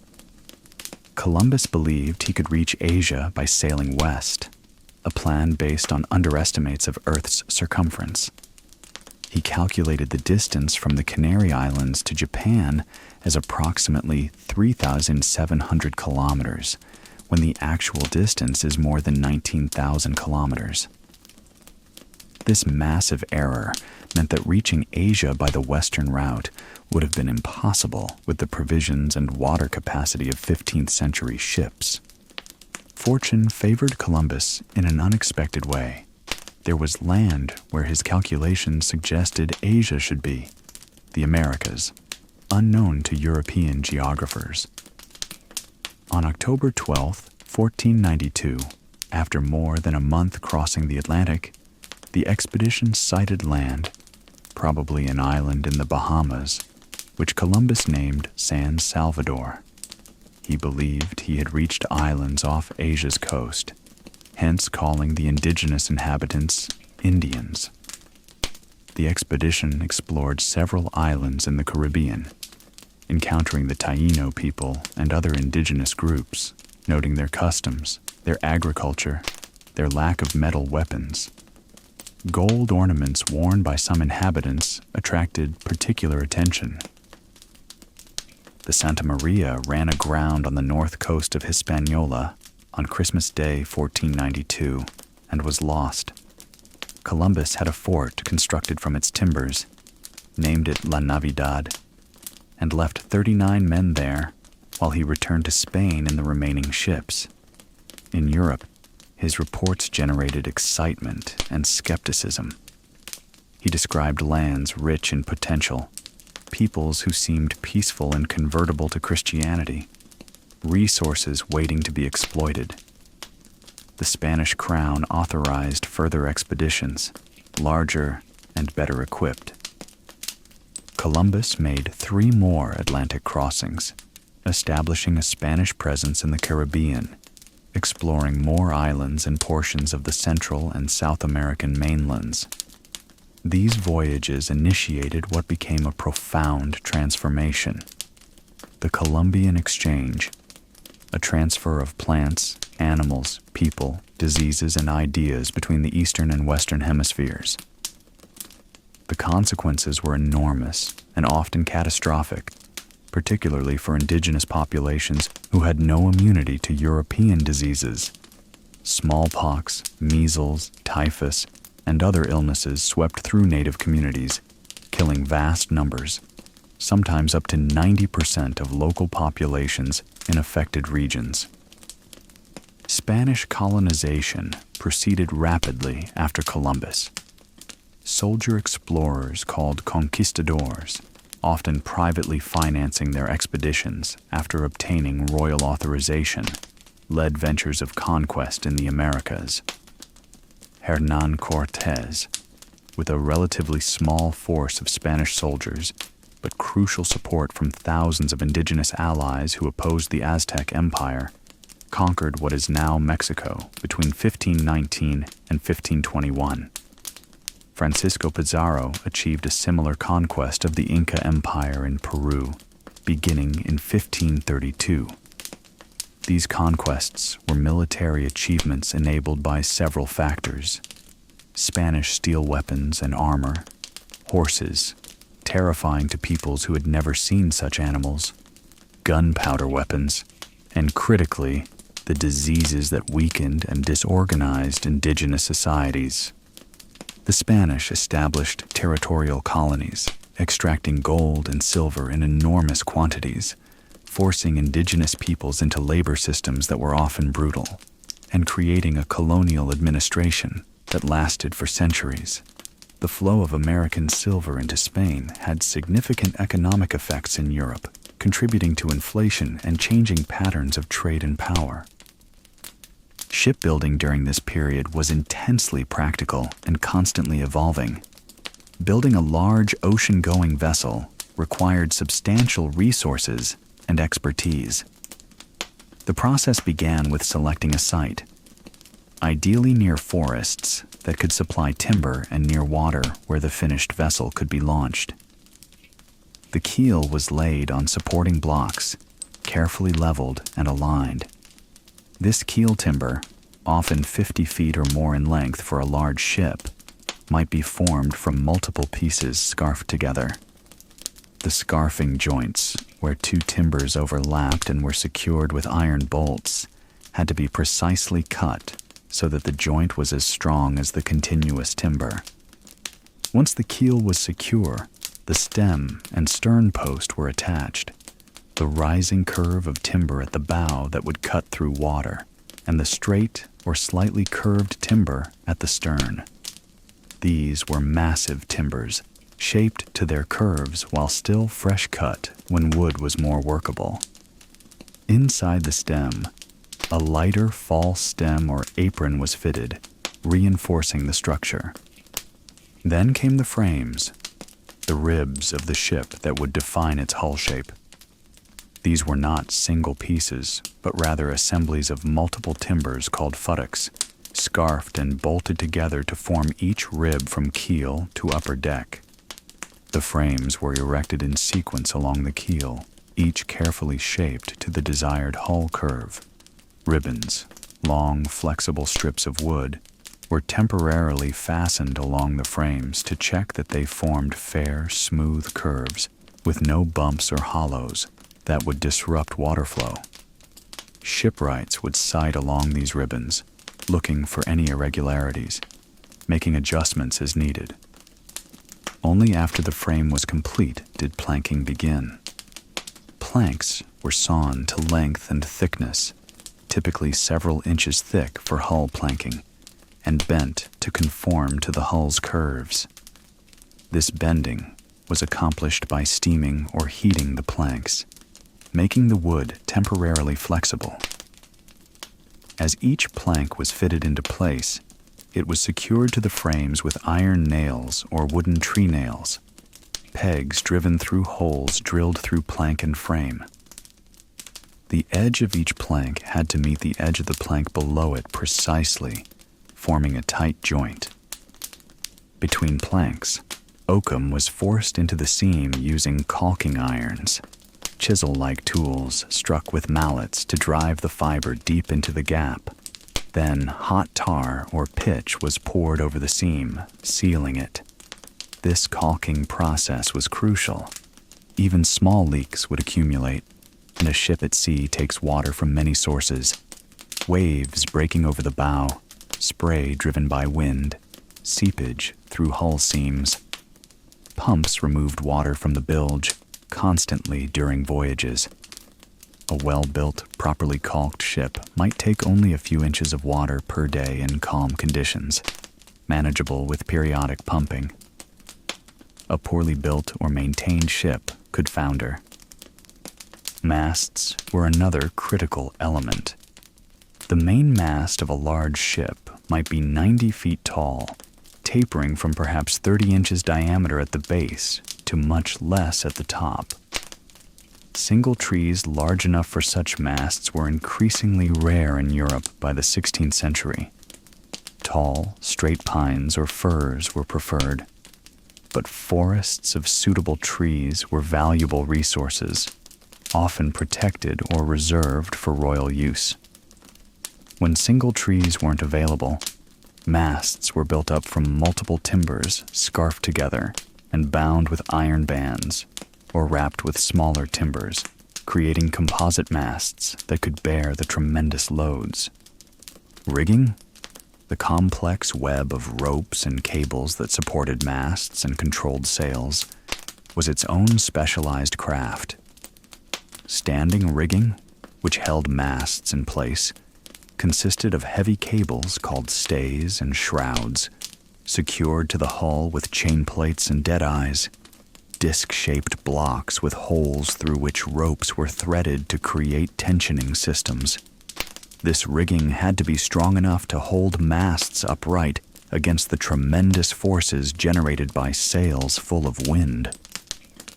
Columbus believed he could reach Asia by sailing west, a plan based on underestimates of Earth's circumference. He calculated the distance from the Canary Islands to Japan as approximately 3,700 kilometers, when the actual distance is more than 19,000 kilometers. This massive error meant that reaching Asia by the western route would have been impossible with the provisions and water capacity of 15th century ships. Fortune favored Columbus in an unexpected way. There was land where his calculations suggested Asia should be, the Americas, unknown to European geographers. On October 12, 1492, after more than a month crossing the Atlantic, the expedition sighted land, probably an island in the Bahamas, which Columbus named San Salvador. He believed he had reached islands off Asia's coast, hence calling the indigenous inhabitants Indians. The expedition explored several islands in the Caribbean, encountering the Taino people and other indigenous groups, noting their customs, their agriculture, their lack of metal weapons. Gold ornaments worn by some inhabitants attracted particular attention. The Santa Maria ran aground on the north coast of Hispaniola on Christmas Day 1492 and was lost. Columbus had a fort constructed from its timbers, named it La Navidad, and left 39 men there while he returned to Spain in the remaining ships. In Europe, his reports generated excitement and skepticism. He described lands rich in potential, peoples who seemed peaceful and convertible to Christianity, resources waiting to be exploited. The Spanish crown authorized further expeditions, larger and better equipped. Columbus made 3 more Atlantic crossings, establishing a Spanish presence in the Caribbean, exploring more islands and portions of the Central and South American mainlands. These voyages initiated what became a profound transformation: the Columbian Exchange, a transfer of plants, animals, people, diseases, and ideas between the Eastern and Western hemispheres. The consequences were enormous and often catastrophic, particularly for indigenous populations who had no immunity to European diseases. Smallpox, measles, typhus, and other illnesses swept through native communities, killing vast numbers, sometimes up to 90% of local populations in affected regions. Spanish colonization proceeded rapidly after Columbus. Soldier explorers called conquistadors, often privately financing their expeditions after obtaining royal authorization, led ventures of conquest in the Americas. Hernán Cortés, with a relatively small force of Spanish soldiers, but crucial support from thousands of indigenous allies who opposed the Aztec Empire, conquered what is now Mexico between 1519 and 1521. Francisco Pizarro achieved a similar conquest of the Inca Empire in Peru, beginning in 1532. These conquests were military achievements enabled by several factors: Spanish steel weapons and armor, horses, terrifying to peoples who had never seen such animals, gunpowder weapons, and critically, the diseases that weakened and disorganized indigenous societies. The Spanish established territorial colonies, extracting gold and silver in enormous quantities, forcing indigenous peoples into labor systems that were often brutal, and creating a colonial administration that lasted for centuries. The flow of American silver into Spain had significant economic effects in Europe, contributing to inflation and changing patterns of trade and power. Shipbuilding during this period was intensely practical and constantly evolving. Building a large ocean-going vessel required substantial resources and expertise. The process began with selecting a site, ideally near forests that could supply timber and near water where the finished vessel could be launched. The keel was laid on supporting blocks, carefully leveled and aligned. This keel timber, often 50 feet or more in length for a large ship, might be formed from multiple pieces scarfed together. The scarfing joints, where two timbers overlapped and were secured with iron bolts, had to be precisely cut so that the joint was as strong as the continuous timber. Once the keel was secure, the stem and stern post were attached, the rising curve of timber at the bow that would cut through water, and the straight or slightly curved timber at the stern. These were massive timbers, shaped to their curves while still fresh cut when wood was more workable. Inside the stem, a lighter false stem or apron was fitted, reinforcing the structure. Then came the frames, the ribs of the ship that would define its hull shape. These were not single pieces, but rather assemblies of multiple timbers called futtocks, scarfed and bolted together to form each rib from keel to upper deck. The frames were erected in sequence along the keel, each carefully shaped to the desired hull curve. Ribbons, long, flexible strips of wood, were temporarily fastened along the frames to check that they formed fair, smooth curves with no bumps or hollows that would disrupt water flow. Shipwrights would sight along these ribbons, looking for any irregularities, making adjustments as needed. Only after the frame was complete did planking begin. Planks were sawn to length and thickness, typically several inches thick for hull planking, and bent to conform to the hull's curves. This bending was accomplished by steaming or heating the planks, making the wood temporarily flexible. As each plank was fitted into place, it was secured to the frames with iron nails or wooden tree nails, pegs driven through holes drilled through plank and frame. The edge of each plank had to meet the edge of the plank below it precisely, forming a tight joint. Between planks, oakum was forced into the seam using caulking irons, chisel-like tools struck with mallets to drive the fiber deep into the gap. Then hot tar or pitch was poured over the seam, sealing it. This caulking process was crucial. Even small leaks would accumulate, and a ship at sea takes water from many sources. Waves breaking over the bow, spray driven by wind, seepage through hull seams. Pumps removed water from the bilge constantly during voyages. A well-built, properly caulked ship might take only a few inches of water per day in calm conditions, manageable with periodic pumping. A poorly built or maintained ship could founder. Masts were another critical element. The main mast of a large ship might be 90 feet tall, tapering from perhaps 30 inches diameter at the base to much less at the top. Single trees large enough for such masts were increasingly rare in Europe by the 16th century. Tall, straight pines or firs were preferred, but forests of suitable trees were valuable resources, often protected or reserved for royal use. When single trees weren't available, Masts were built up from multiple timbers, scarfed together, and bound with iron bands, or wrapped with smaller timbers, creating composite masts that could bear the tremendous loads. Rigging? The complex web of ropes and cables that supported masts and controlled sails was its own specialized craft. Standing rigging, which held masts in place, consisted of heavy cables called stays and shrouds, secured to the hull with chain plates and deadeyes, disc-shaped blocks with holes through which ropes were threaded to create tensioning systems. This rigging had to be strong enough to hold masts upright against the tremendous forces generated by sails full of wind.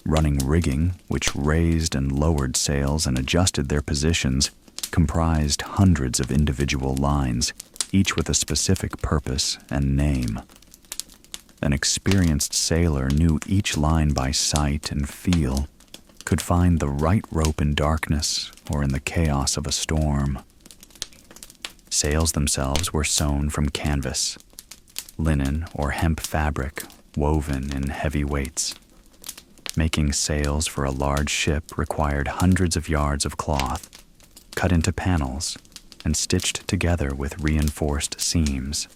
Running rigging, which raised and lowered sails and adjusted their positions, comprised hundreds of individual lines, each with a specific purpose and name. An experienced sailor knew each line by sight and feel, could find the right rope in darkness or in the chaos of a storm. Sails themselves were sewn from canvas, linen or hemp fabric woven in heavy weights. Making sails for a large ship required hundreds of yards of cloth, cut into panels and stitched together with reinforced seams.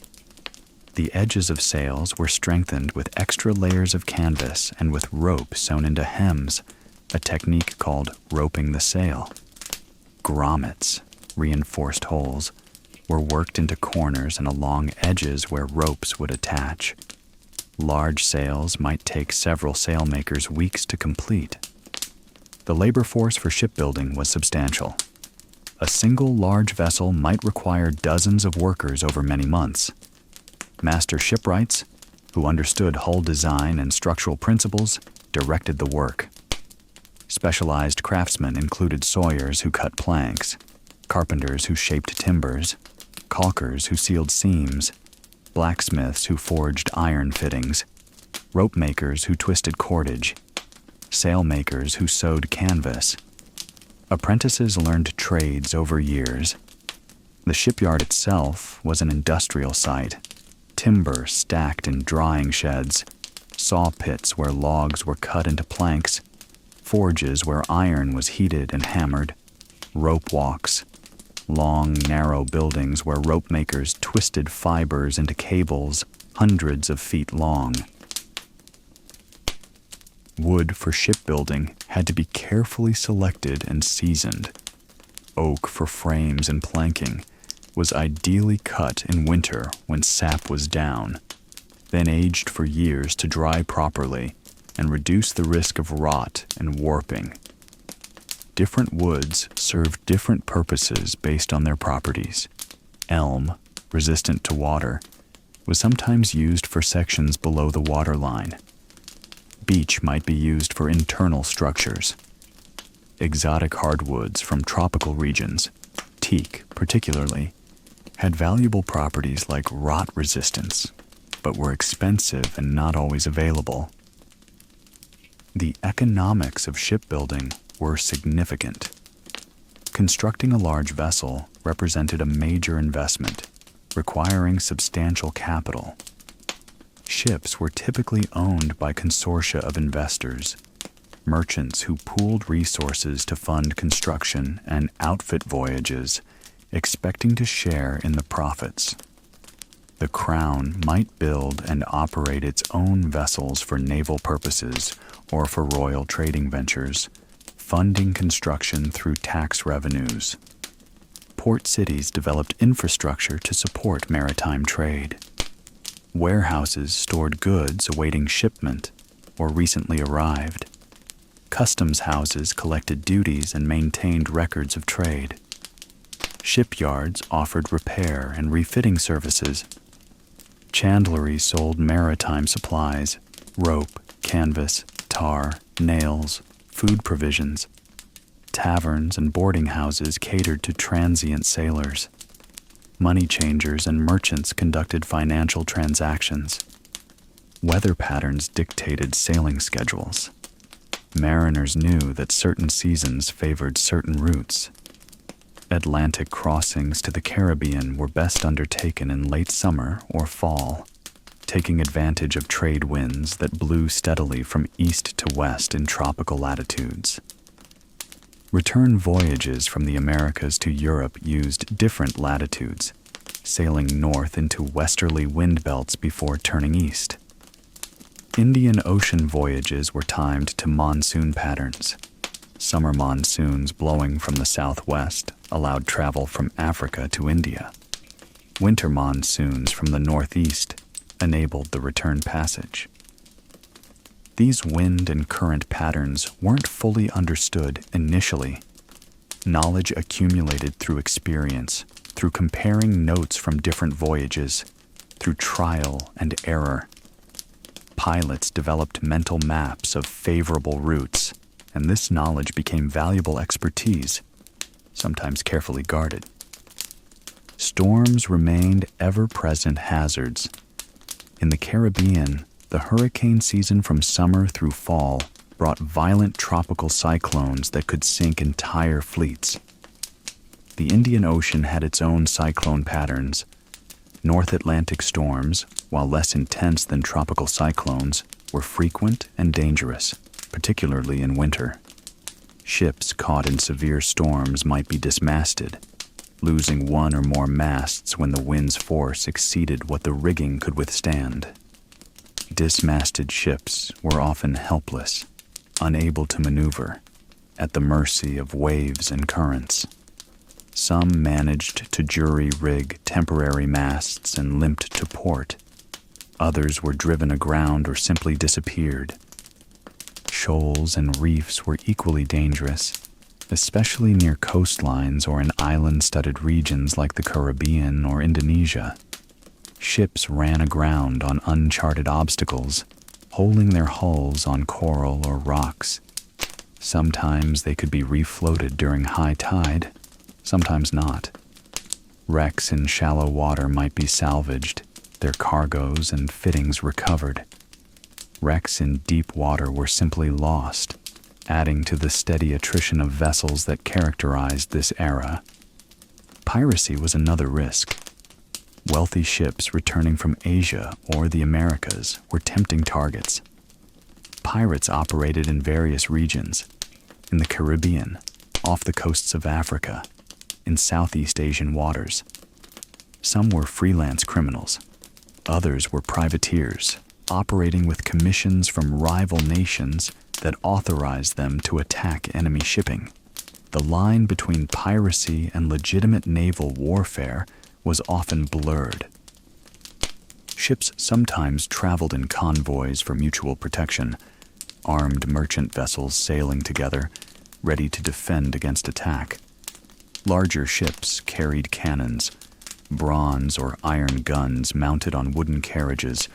The edges of sails were strengthened with extra layers of canvas and with rope sewn into hems, a technique called roping the sail. Grommets, reinforced holes, were worked into corners and along edges where ropes would attach. Large sails might take several sailmakers weeks to complete. The labor force for shipbuilding was substantial. A single large vessel might require dozens of workers over many months. Master shipwrights, who understood hull design and structural principles, directed the work. Specialized craftsmen included sawyers who cut planks, carpenters who shaped timbers, caulkers who sealed seams, blacksmiths who forged iron fittings, rope makers who twisted cordage, sailmakers who sewed canvas. Apprentices learned trades over years. The shipyard itself was an industrial site, timber stacked in drying sheds, saw pits where logs were cut into planks, forges where iron was heated and hammered, rope walks, long, narrow buildings where rope makers twisted fibers into cables hundreds of feet long. Wood for shipbuilding had to be carefully selected and seasoned. Oak for frames and planking was ideally cut in winter when sap was down, then aged for years to dry properly and reduce the risk of rot and warping. Different woods served different purposes based on their properties. Elm, resistant to water, was sometimes used for sections below the waterline. Beech might be used for internal structures. Exotic hardwoods from tropical regions, teak particularly, had valuable properties like rot resistance, but were expensive and not always available. The economics of shipbuilding were significant. Constructing a large vessel represented a major investment, requiring substantial capital. Ships were typically owned by consortia of investors, merchants who pooled resources to fund construction and outfit voyages, expecting to share in the profits. The Crown might build and operate its own vessels for naval purposes or for royal trading ventures, funding construction through tax revenues. Port cities developed infrastructure to support maritime trade. Warehouses stored goods awaiting shipment or recently arrived. Customs houses collected duties and maintained records of trade. Shipyards offered repair and refitting services. Chandlery sold maritime supplies, rope, canvas, tar, nails, food provisions. Taverns and boarding houses catered to transient sailors. Money changers and merchants conducted financial transactions. Weather patterns dictated sailing schedules. Mariners knew that certain seasons favored certain routes. Atlantic crossings to the Caribbean were best undertaken in late summer or fall, taking advantage of trade winds that blew steadily from east to west in tropical latitudes. Return voyages from the Americas to Europe used different latitudes, sailing north into westerly wind belts before turning east. Indian Ocean voyages were timed to monsoon patterns. Summer monsoons blowing from the southwest allowed travel from Africa to India. Winter monsoons from the northeast enabled the return passage. These wind and current patterns weren't fully understood initially. Knowledge accumulated through experience, through comparing notes from different voyages, through trial and error. Pilots developed mental maps of favorable routes, and this knowledge became valuable expertise, sometimes carefully guarded. Storms remained ever-present hazards. In the Caribbean, the hurricane season from summer through fall brought violent tropical cyclones that could sink entire fleets. The Indian Ocean had its own cyclone patterns. North Atlantic storms, while less intense than tropical cyclones, were frequent and dangerous, particularly in winter. Ships caught in severe storms might be dismasted, losing one or more masts when the wind's force exceeded what the rigging could withstand. Dismasted ships were often helpless, unable to maneuver, at the mercy of waves and currents. Some managed to jury-rig temporary masts and limped to port. Others were driven aground or simply disappeared. Shoals and reefs were equally dangerous, especially near coastlines or in island-studded regions like the Caribbean or Indonesia. Ships ran aground on uncharted obstacles, holding their hulls on coral or rocks. Sometimes they could be refloated during high tide, sometimes not. Wrecks in shallow water might be salvaged, their cargoes and fittings recovered. Wrecks in deep water were simply lost, adding to the steady attrition of vessels that characterized this era. Piracy was another risk. Wealthy ships returning from Asia or the Americas were tempting targets. Pirates operated in various regions: in the Caribbean, off the coasts of Africa, in Southeast Asian waters. Some were freelance criminals. Others were privateers, operating with commissions from rival nations that authorized them to attack enemy shipping. The line between piracy and legitimate naval warfare was often blurred. Ships sometimes traveled in convoys for mutual protection, armed merchant vessels sailing together, ready to defend against attack. Larger ships carried cannons, bronze or iron guns mounted on wooden carriages,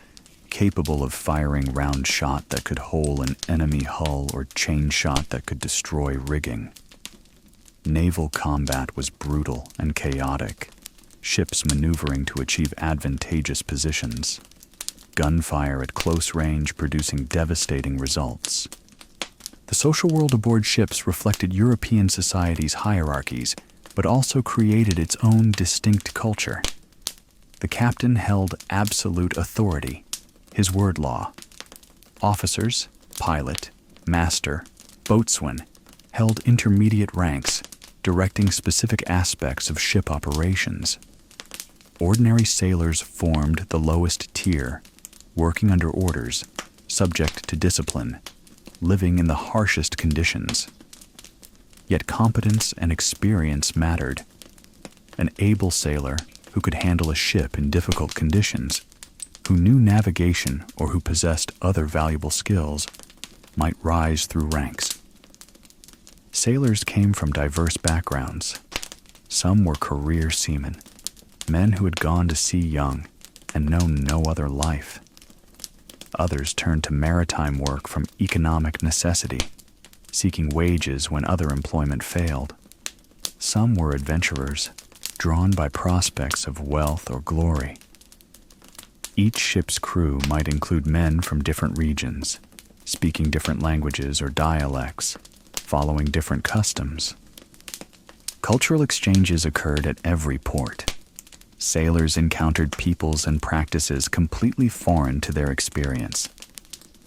capable of firing round shot that could hole an enemy hull or chain shot that could destroy rigging. Naval combat was brutal and chaotic, ships maneuvering to achieve advantageous positions, gunfire at close range producing devastating results. The social world aboard ships reflected European society's hierarchies, but also created its own distinct culture. The captain held absolute authority, his word law. Officers, pilot, master, boatswain, held intermediate ranks, directing specific aspects of ship operations. Ordinary sailors formed the lowest tier, working under orders, subject to discipline, living in the harshest conditions. Yet competence and experience mattered. An able sailor who could handle a ship in difficult conditions, who knew navigation or who possessed other valuable skills, might rise through ranks. Sailors came from diverse backgrounds. Some were career seamen, men who had gone to sea young and known no other life. Others turned to maritime work from economic necessity, seeking wages when other employment failed. Some were adventurers, drawn by prospects of wealth or glory. Each ship's crew might include men from different regions, speaking different languages or dialects, following different customs. Cultural exchanges occurred at every port. Sailors encountered peoples and practices completely foreign to their experience.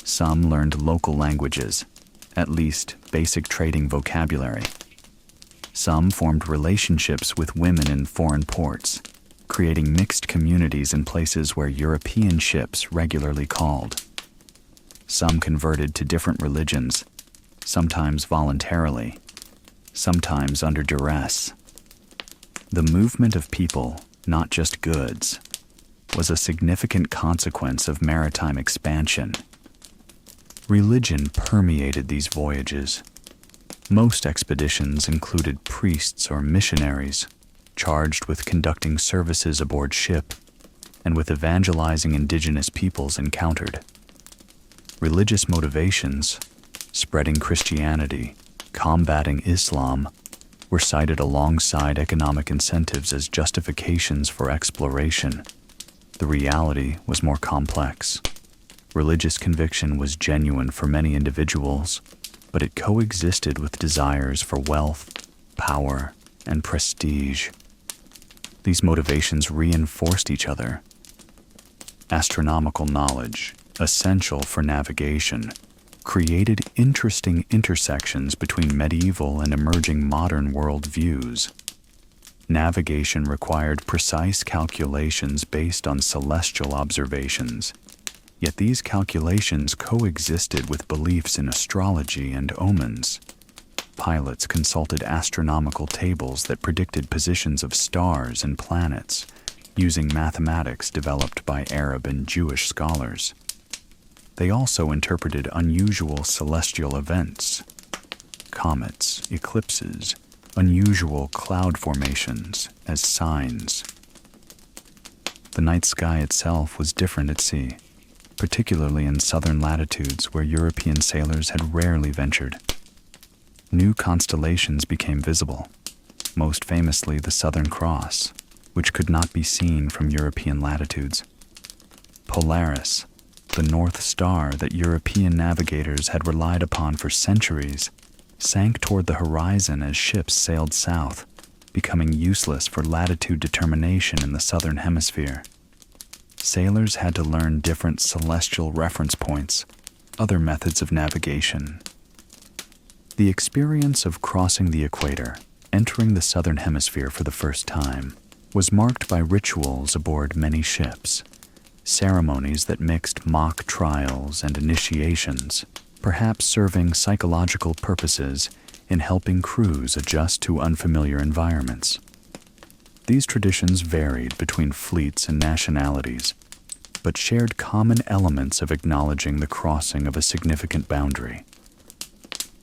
Some learned local languages, at least basic trading vocabulary. Some formed relationships with women in foreign ports, creating mixed communities in places where European ships regularly called. Some converted to different religions, sometimes voluntarily, sometimes under duress. The movement of people, not just goods, was a significant consequence of maritime expansion. Religion permeated these voyages. Most expeditions included priests or missionaries charged with conducting services aboard ship and with evangelizing indigenous peoples encountered. Religious motivations, spreading Christianity, combating Islam, were cited alongside economic incentives as justifications for exploration. The reality was more complex. Religious conviction was genuine for many individuals, but it coexisted with desires for wealth, power, and prestige. These motivations reinforced each other. Astronomical knowledge, essential for navigation, created interesting intersections between medieval and emerging modern world views. Navigation required precise calculations based on celestial observations, yet these calculations coexisted with beliefs in astrology and omens. Pilots consulted astronomical tables that predicted positions of stars and planets, using mathematics developed by Arab and Jewish scholars. They also interpreted unusual celestial events, comets, eclipses, unusual cloud formations, as signs. The night sky itself was different at sea, particularly in southern latitudes where European sailors had rarely ventured. New constellations became visible, most famously the Southern Cross, which could not be seen from European latitudes. Polaris, the North Star that European navigators had relied upon for centuries, sank toward the horizon as ships sailed south, becoming useless for latitude determination in the southern hemisphere. Sailors had to learn different celestial reference points, other methods of navigation. The experience of crossing the equator, entering the southern hemisphere for the first time, was marked by rituals aboard many ships, ceremonies that mixed mock trials and initiations, perhaps serving psychological purposes in helping crews adjust to unfamiliar environments. These traditions varied between fleets and nationalities, but shared common elements of acknowledging the crossing of a significant boundary.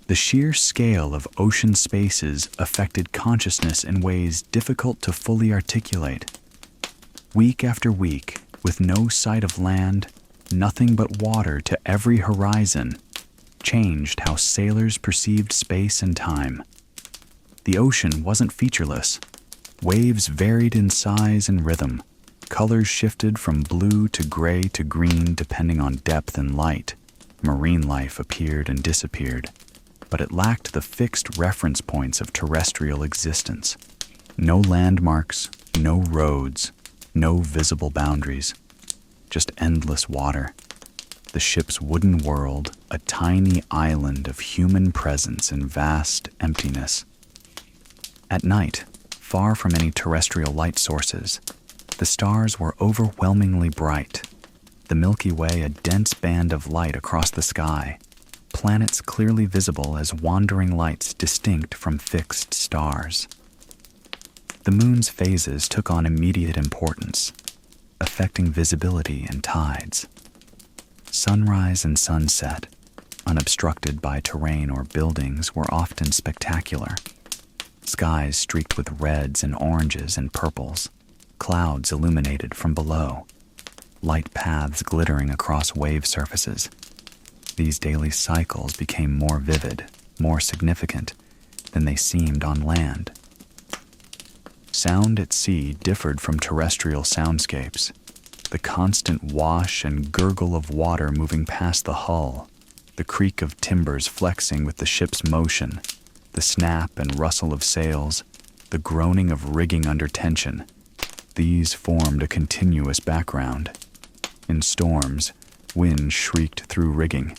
The sheer scale of ocean spaces affected consciousness in ways difficult to fully articulate. Week after week, with no sight of land, nothing but water to every horizon, changed how sailors perceived space and time. The ocean wasn't featureless. Waves varied in size and rhythm. Colors shifted from blue to gray to green depending on depth and light. Marine life appeared and disappeared, but it lacked the fixed reference points of terrestrial existence. No landmarks, no roads, no visible boundaries, just endless water. The ship's wooden world, a tiny island of human presence in vast emptiness. At night, far from any terrestrial light sources, the stars were overwhelmingly bright. The Milky Way a dense band of light across the sky, planets clearly visible as wandering lights distinct from fixed stars. The moon's phases took on immediate importance, affecting visibility and tides. Sunrise and sunset, unobstructed by terrain or buildings, were often spectacular. Skies streaked with reds and oranges and purples, clouds illuminated from below, light paths glittering across wave surfaces. These daily cycles became more vivid, more significant than they seemed on land. Sound at sea differed from terrestrial soundscapes. The constant wash and gurgle of water moving past the hull, the creak of timbers flexing with the ship's motion, the snap and rustle of sails, the groaning of rigging under tension. These formed a continuous background. In storms, wind shrieked through rigging.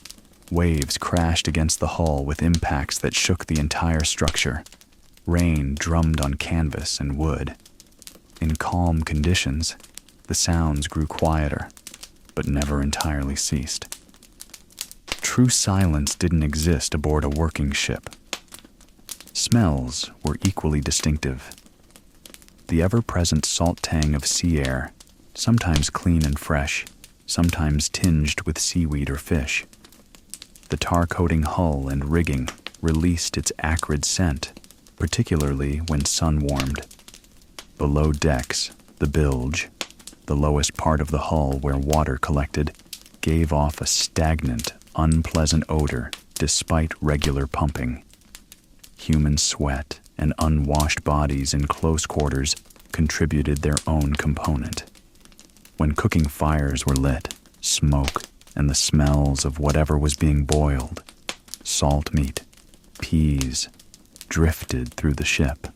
Waves crashed against the hull with impacts that shook the entire structure. Rain drummed on canvas and wood. In calm conditions, the sounds grew quieter, but never entirely ceased. True silence didn't exist aboard a working ship. Smells were equally distinctive. The ever-present salt tang of sea air, sometimes clean and fresh, sometimes tinged with seaweed or fish. The tar-coating hull and rigging released its acrid scent, particularly when sun-warmed. Below decks, the bilge, the lowest part of the hull where water collected, gave off a stagnant, unpleasant odor despite regular pumping. Human sweat and unwashed bodies in close quarters contributed their own component. When cooking fires were lit, smoke and the smells of whatever was being boiled, salt meat, peas, drifted through the ship.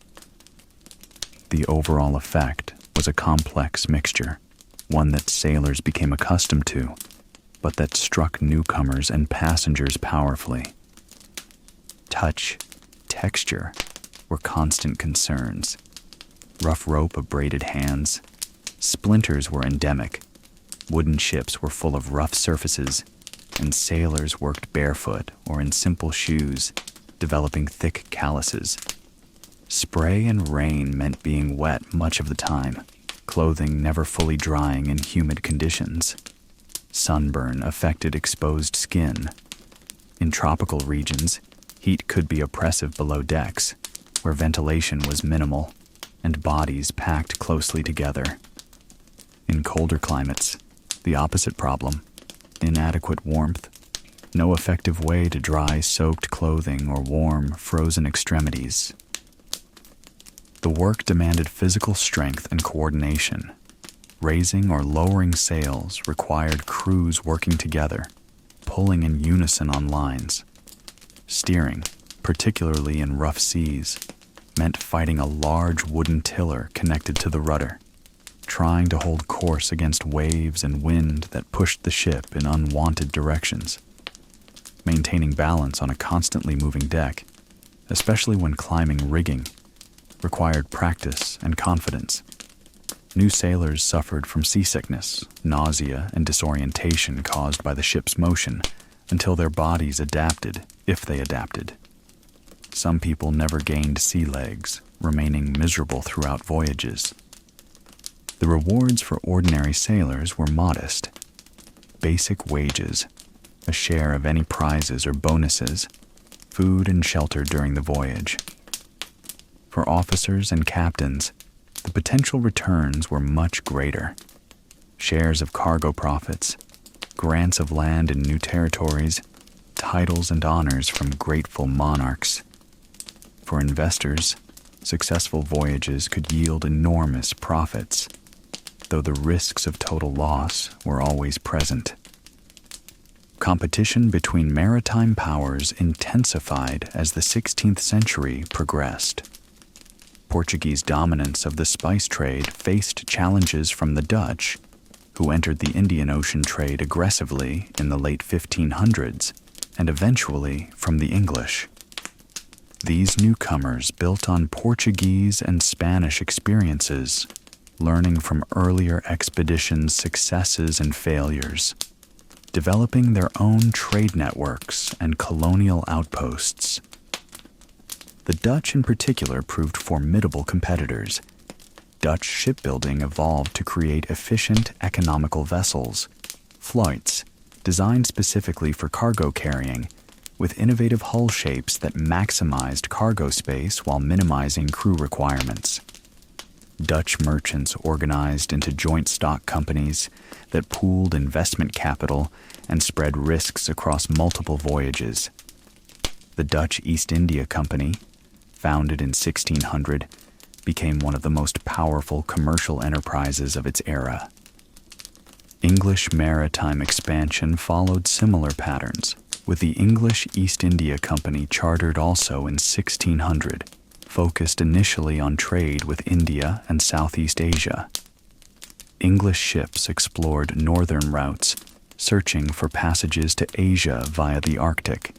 The overall effect was a complex mixture, one that sailors became accustomed to, but that struck newcomers and passengers powerfully. Touch, texture were constant concerns. Rough rope abraded hands. Splinters were endemic. Wooden ships were full of rough surfaces, and sailors worked barefoot or in simple shoes, developing thick calluses. Spray and rain meant being wet much of the time, clothing never fully drying in humid conditions. Sunburn affected exposed skin. In tropical regions, heat could be oppressive below decks, where ventilation was minimal and bodies packed closely together. In colder climates, the opposite problem: inadequate warmth, no effective way to dry soaked clothing or warm, frozen extremities. The work demanded physical strength and coordination. Raising or lowering sails required crews working together, pulling in unison on lines. Steering, particularly in rough seas, meant fighting a large wooden tiller connected to the rudder, trying to hold course against waves and wind that pushed the ship in unwanted directions. Maintaining balance on a constantly moving deck, especially when climbing rigging, required practice and confidence. New sailors suffered from seasickness, nausea, and disorientation caused by the ship's motion until their bodies adapted, if they adapted. Some people never gained sea legs, remaining miserable throughout voyages. The rewards for ordinary sailors were modest. Basic wages, a share of any prizes or bonuses, food and shelter during the voyage. For officers and captains, the potential returns were much greater. Shares of cargo profits, grants of land in new territories, titles and honors from grateful monarchs. For investors, successful voyages could yield enormous profits, though the risks of total loss were always present. Competition between maritime powers intensified as the 16th century progressed. Portuguese dominance of the spice trade faced challenges from the Dutch, who entered the Indian Ocean trade aggressively in the late 1500s, and eventually from the English. These newcomers built on Portuguese and Spanish experiences, learning from earlier expeditions' successes and failures, developing their own trade networks and colonial outposts. The Dutch in particular proved formidable competitors. Dutch shipbuilding evolved to create efficient, economical vessels, fluits, designed specifically for cargo carrying, with innovative hull shapes that maximized cargo space while minimizing crew requirements. Dutch merchants organized into joint stock companies that pooled investment capital and spread risks across multiple voyages. The Dutch East India Company, founded in 1600, became one of the most powerful commercial enterprises of its era. English maritime expansion followed similar patterns, with the English East India Company chartered also in 1600, focused initially on trade with India and Southeast Asia. English ships explored northern routes, searching for passages to Asia via the Arctic,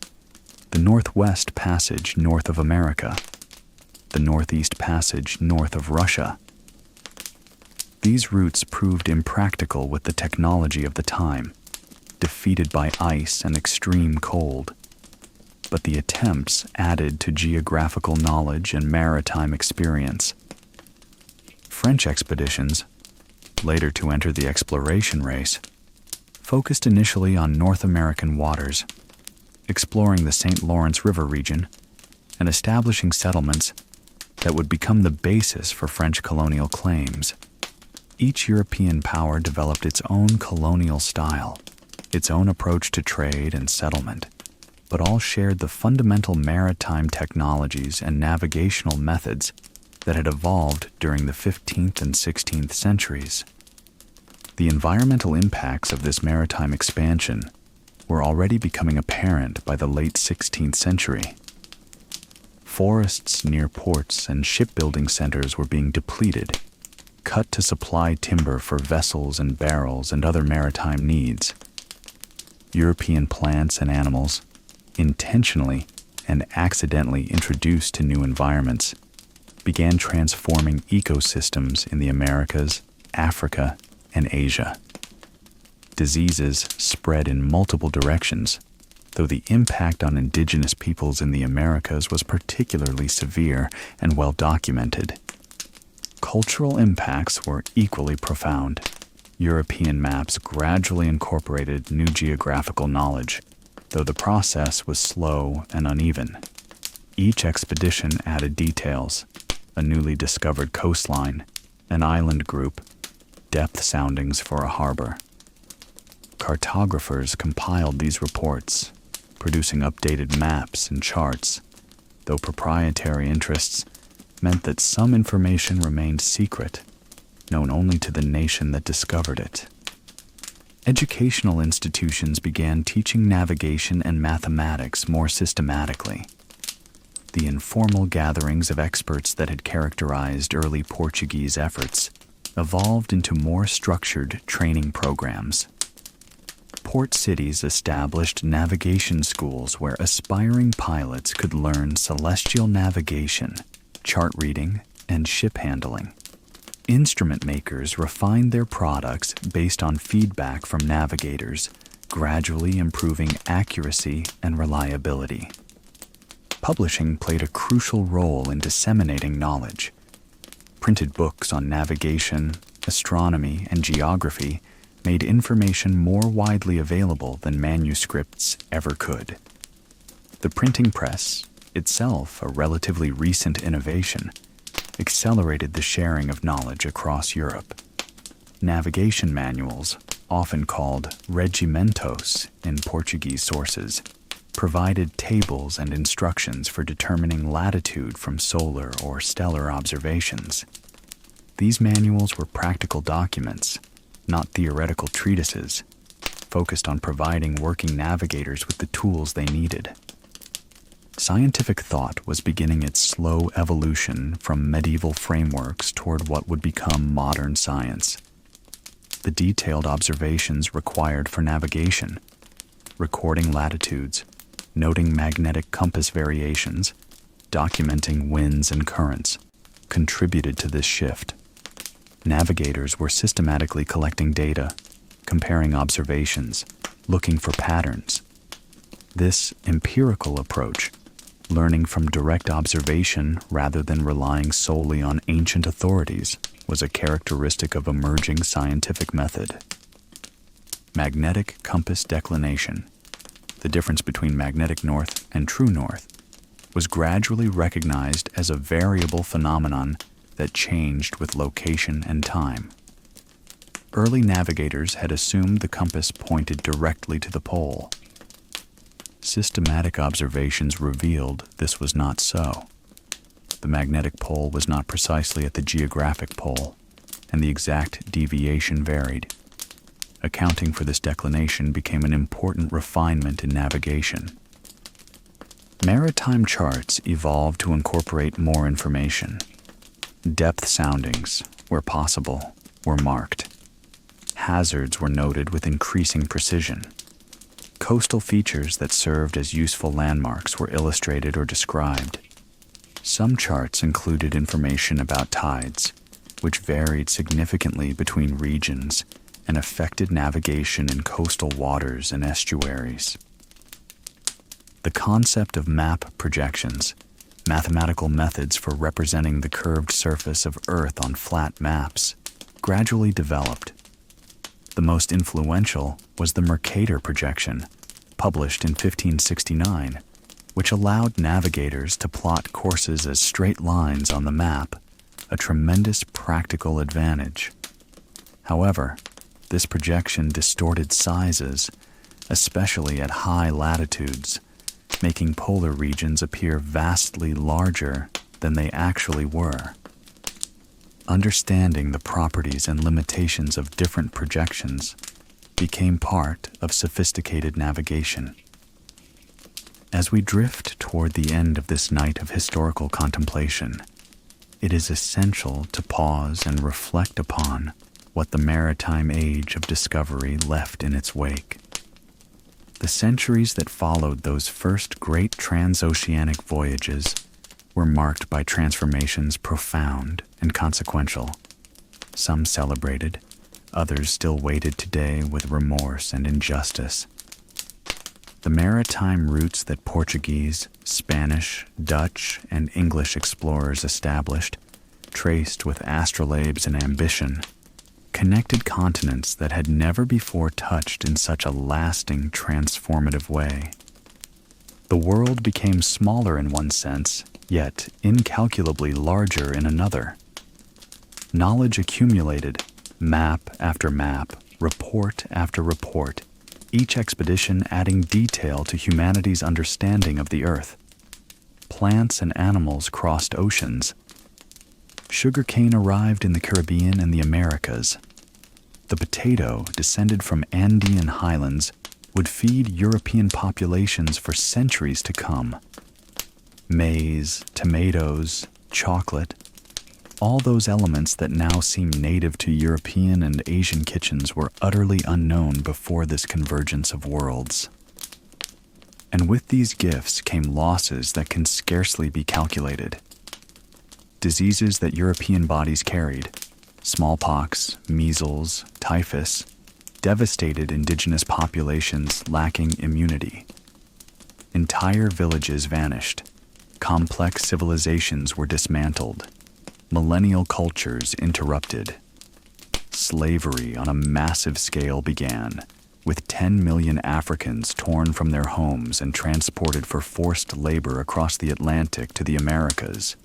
the Northwest Passage north of America, the Northeast Passage north of Russia. These routes proved impractical with the technology of the time, defeated by ice and extreme cold. But the attempts added to geographical knowledge and maritime experience. French expeditions, later to enter the exploration race, focused initially on North American waters, exploring the St. Lawrence River region and establishing settlements that would become the basis for French colonial claims. Each European power developed its own colonial style, its own approach to trade and settlement, but all shared the fundamental maritime technologies and navigational methods that had evolved during the 15th and 16th centuries. The environmental impacts of this maritime expansion were already becoming apparent by the late 16th century. Forests near ports and shipbuilding centers were being depleted, cut to supply timber for vessels and barrels and other maritime needs. European plants and animals, intentionally and accidentally introduced to new environments, began transforming ecosystems in the Americas, Africa, and Asia. Diseases spread in multiple directions, though the impact on indigenous peoples in the Americas was particularly severe and well documented. Cultural impacts were equally profound. European maps gradually incorporated new geographical knowledge, though the process was slow and uneven. Each expedition added details: a newly discovered coastline, an island group, depth soundings for a harbor. Cartographers compiled these reports, producing updated maps and charts, though proprietary interests meant that some information remained secret, known only to the nation that discovered it. Educational institutions began teaching navigation and mathematics more systematically. The informal gatherings of experts that had characterized early Portuguese efforts evolved into more structured training programs. Port cities established navigation schools where aspiring pilots could learn celestial navigation, chart reading, and ship handling. Instrument makers refined their products based on feedback from navigators, gradually improving accuracy and reliability. Publishing played a crucial role in disseminating knowledge. Printed books on navigation, astronomy, and geography made information more widely available than manuscripts ever could. The printing press, itself a relatively recent innovation, accelerated the sharing of knowledge across Europe. Navigation manuals, often called regimentos in Portuguese sources, provided tables and instructions for determining latitude from solar or stellar observations. These manuals were practical documents, not theoretical treatises, focused on providing working navigators with the tools they needed. Scientific thought was beginning its slow evolution from medieval frameworks toward what would become modern science. The detailed observations required for navigation, recording latitudes, noting magnetic compass variations, documenting winds and currents, contributed to this shift. Navigators were systematically collecting data, comparing observations, looking for patterns. This empirical approach, learning from direct observation rather than relying solely on ancient authorities, was a characteristic of emerging scientific method. Magnetic compass declination, the difference between magnetic north and true north, was gradually recognized as a variable phenomenon that changed with location and time. Early navigators had assumed the compass pointed directly to the pole. Systematic observations revealed this was not so. The magnetic pole was not precisely at the geographic pole, and the exact deviation varied. Accounting for this declination became an important refinement in navigation. Maritime charts evolved to incorporate more information. Depth soundings, where possible, were marked. Hazards were noted with increasing precision. Coastal features that served as useful landmarks were illustrated or described. Some charts included information about tides, which varied significantly between regions and affected navigation in coastal waters and estuaries. The concept of map projections, mathematical methods for representing the curved surface of Earth on flat maps, gradually developed. The most influential was the Mercator projection, published in 1569, which allowed navigators to plot courses as straight lines on the map, a tremendous practical advantage. However, this projection distorted sizes, especially at high latitudes, making polar regions appear vastly larger than they actually were. Understanding the properties and limitations of different projections became part of sophisticated navigation. As we drift toward the end of this night of historical contemplation, it is essential to pause and reflect upon what the maritime age of discovery left in its wake. The centuries that followed those first great transoceanic voyages were marked by transformations profound and consequential. Some celebrated, others still waited today with remorse and injustice. The maritime routes that Portuguese, Spanish, Dutch, and English explorers established, traced with astrolabes and ambition, connected continents that had never before touched in such a lasting, transformative way. The world became smaller in one sense, yet incalculably larger in another. Knowledge accumulated, map after map, report after report, each expedition adding detail to humanity's understanding of the Earth. Plants and animals crossed oceans. Sugarcane arrived in the Caribbean and the Americas. The potato, descended from Andean highlands, would feed European populations for centuries to come. Maize, tomatoes, chocolate, all those elements that now seem native to European and Asian kitchens were utterly unknown before this convergence of worlds. And with these gifts came losses that can scarcely be calculated. Diseases that European bodies carried, smallpox, measles, typhus, devastated indigenous populations lacking immunity. Entire villages vanished. Complex civilizations were dismantled. Millennial cultures interrupted. Slavery on a massive scale began, with 10 million Africans torn from their homes and transported for forced labor across the Atlantic to the Americas.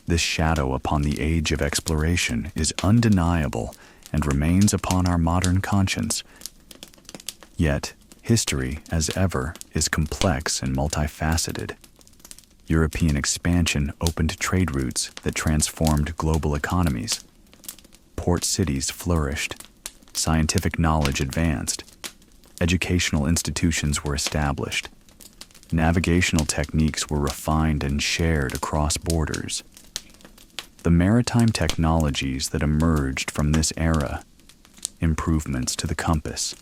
This shadow upon the age of exploration is undeniable and remains upon our modern conscience. Yet, history, as ever, is complex and multifaceted. European expansion opened trade routes that transformed global economies. Port cities flourished. Scientific knowledge advanced. Educational institutions were established. Navigational techniques were refined and shared across borders. The maritime technologies that emerged from this era, improvements to the compass,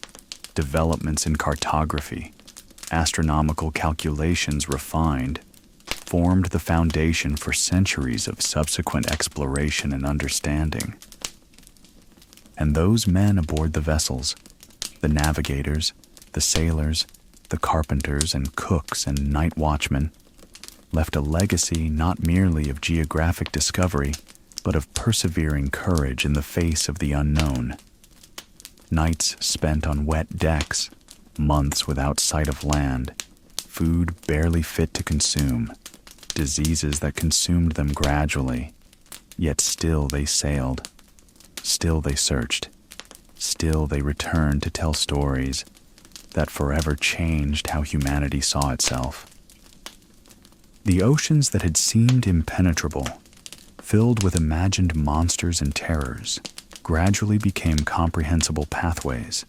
developments in cartography, astronomical calculations refined, formed the foundation for centuries of subsequent exploration and understanding. And those men aboard the vessels, the navigators, the sailors, the carpenters and cooks and night watchmen, left a legacy not merely of geographic discovery, but of persevering courage in the face of the unknown. Nights spent on wet decks, months without sight of land, food barely fit to consume, diseases that consumed them gradually, yet still they sailed, still they searched, still they returned to tell stories that forever changed how humanity saw itself. The oceans that had seemed impenetrable, filled with imagined monsters and terrors, gradually became comprehensible pathways.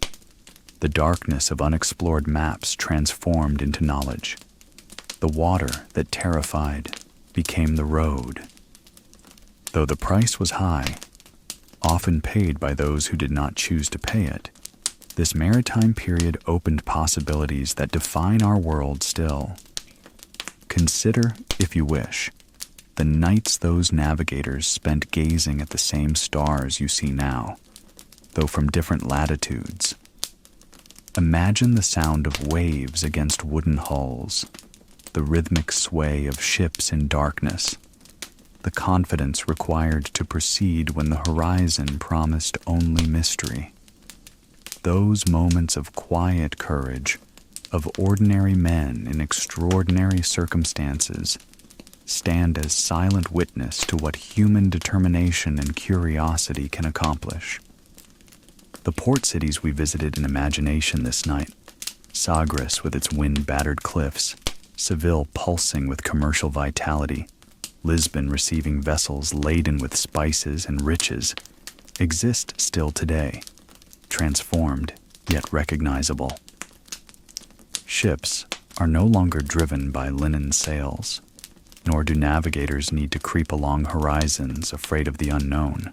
The darkness of unexplored maps transformed into knowledge. The water that terrified became the road. Though the price was high, often paid by those who did not choose to pay it, this maritime period opened possibilities that define our world still. Consider, if you wish, the nights those navigators spent gazing at the same stars you see now, though from different latitudes. Imagine the sound of waves against wooden hulls, the rhythmic sway of ships in darkness, the confidence required to proceed when the horizon promised only mystery. Those moments of quiet courage, of ordinary men in extraordinary circumstances, stand as silent witness to what human determination and curiosity can accomplish. The port cities we visited in imagination this night, Sagres with its wind-battered cliffs, Seville pulsing with commercial vitality, Lisbon receiving vessels laden with spices and riches, exist still today, transformed yet recognizable. Ships are no longer driven by linen sails, nor do navigators need to creep along horizons afraid of the unknown.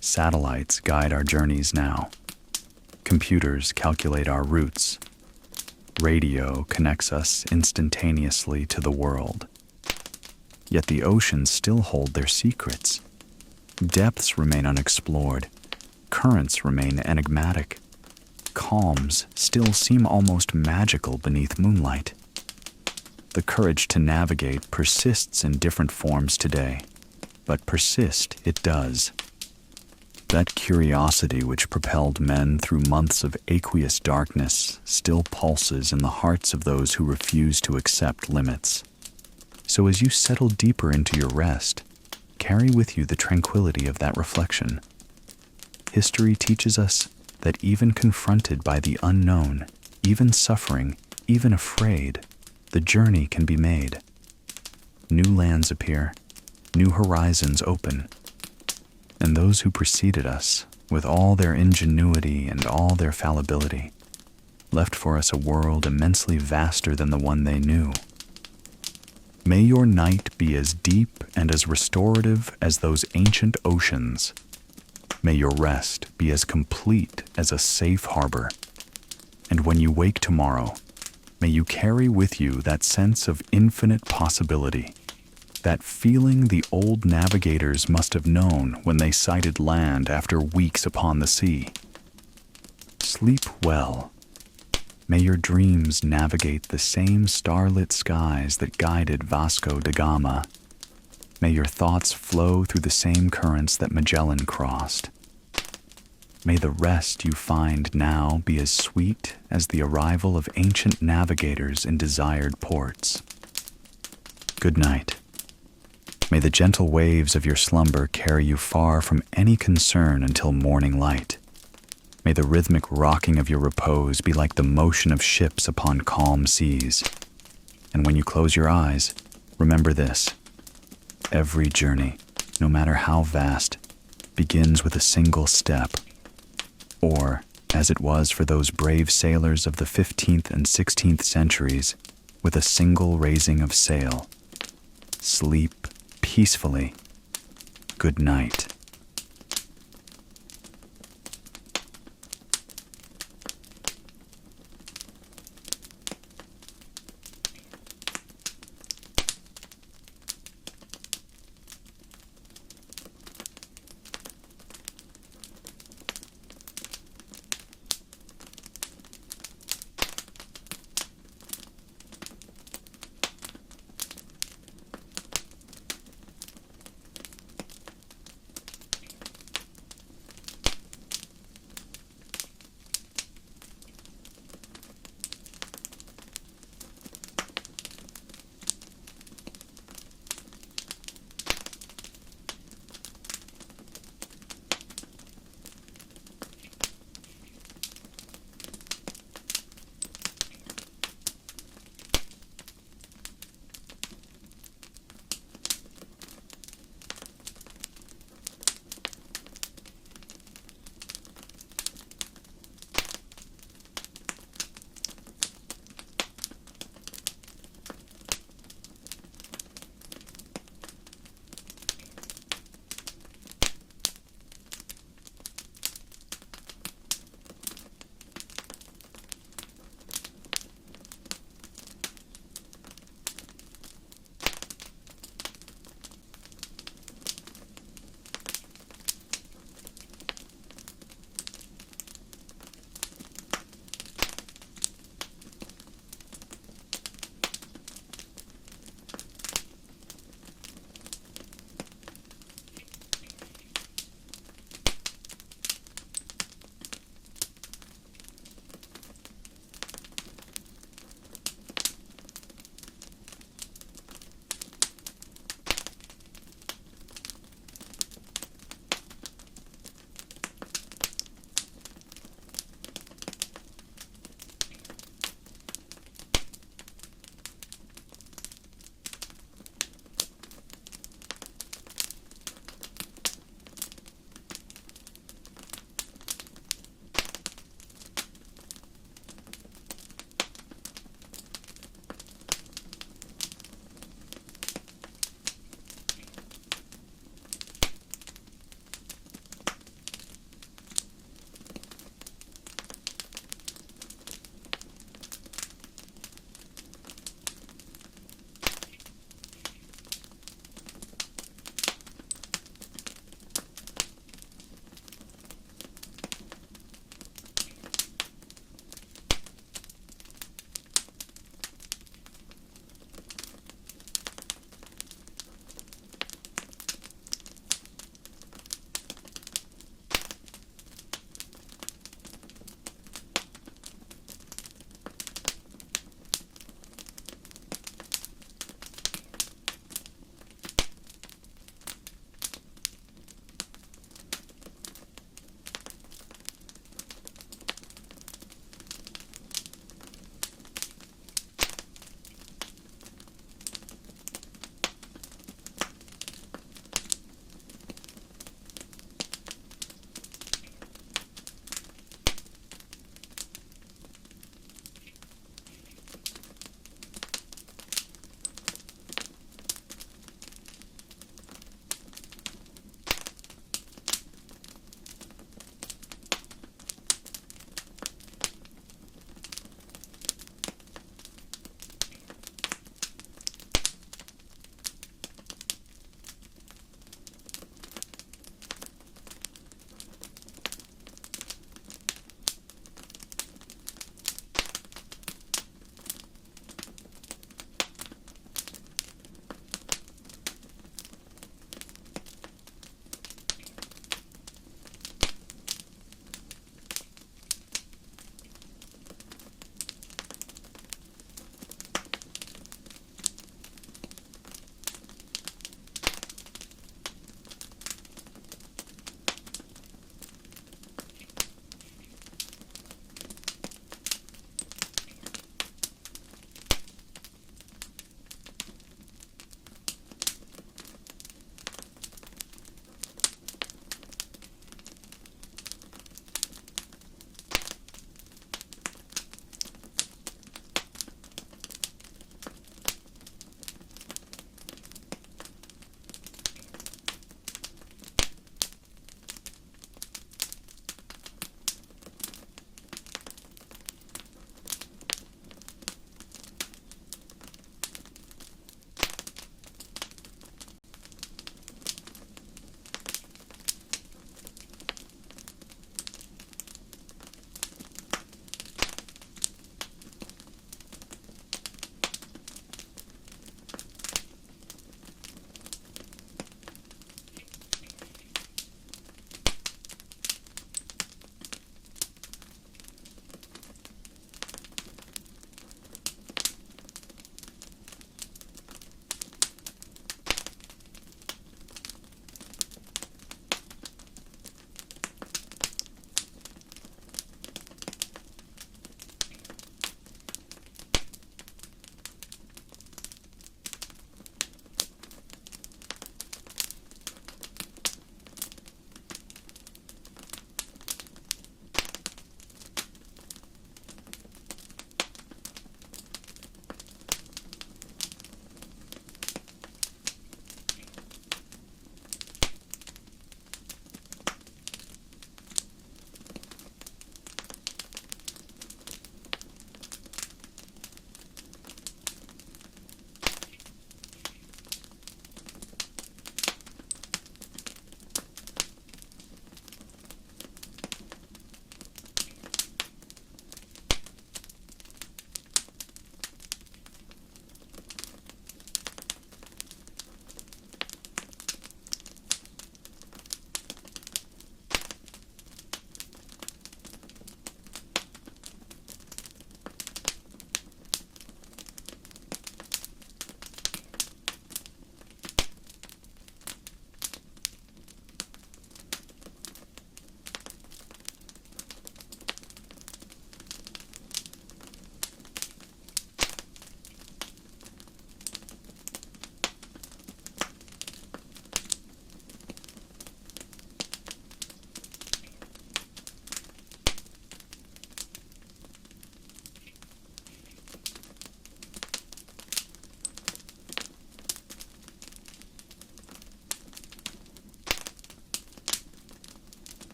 Satellites guide our journeys now. Computers calculate our routes. Radio connects us instantaneously to the world. Yet the oceans still hold their secrets. Depths remain unexplored. Currents remain enigmatic. Calms still seem almost magical beneath moonlight. The courage to navigate persists in different forms today, but persist it does. That curiosity which propelled men through months of aqueous darkness still pulses in the hearts of those who refuse to accept limits. So as you settle deeper into your rest, carry with you the tranquility of that reflection. History teaches us that even confronted by the unknown, even suffering, even afraid, the journey can be made. New lands appear, new horizons open, and those who preceded us, with all their ingenuity and all their fallibility, left for us a world immensely vaster than the one they knew. May your night be as deep and as restorative as those ancient oceans. May your rest be as complete as a safe harbor. And when you wake tomorrow, may you carry with you that sense of infinite possibility, that feeling the old navigators must have known when they sighted land after weeks upon the sea. Sleep well. May your dreams navigate the same starlit skies that guided Vasco da Gama. May your thoughts flow through the same currents that Magellan crossed. May the rest you find now be as sweet as the arrival of ancient navigators in desired ports. Good night. May the gentle waves of your slumber carry you far from any concern until morning light. May the rhythmic rocking of your repose be like the motion of ships upon calm seas. And when you close your eyes, remember this: every journey, no matter how vast, begins with a single step. Or, as it was for those brave sailors of the 15th and 16th centuries, with a single raising of sail. Sleep peacefully. Good night.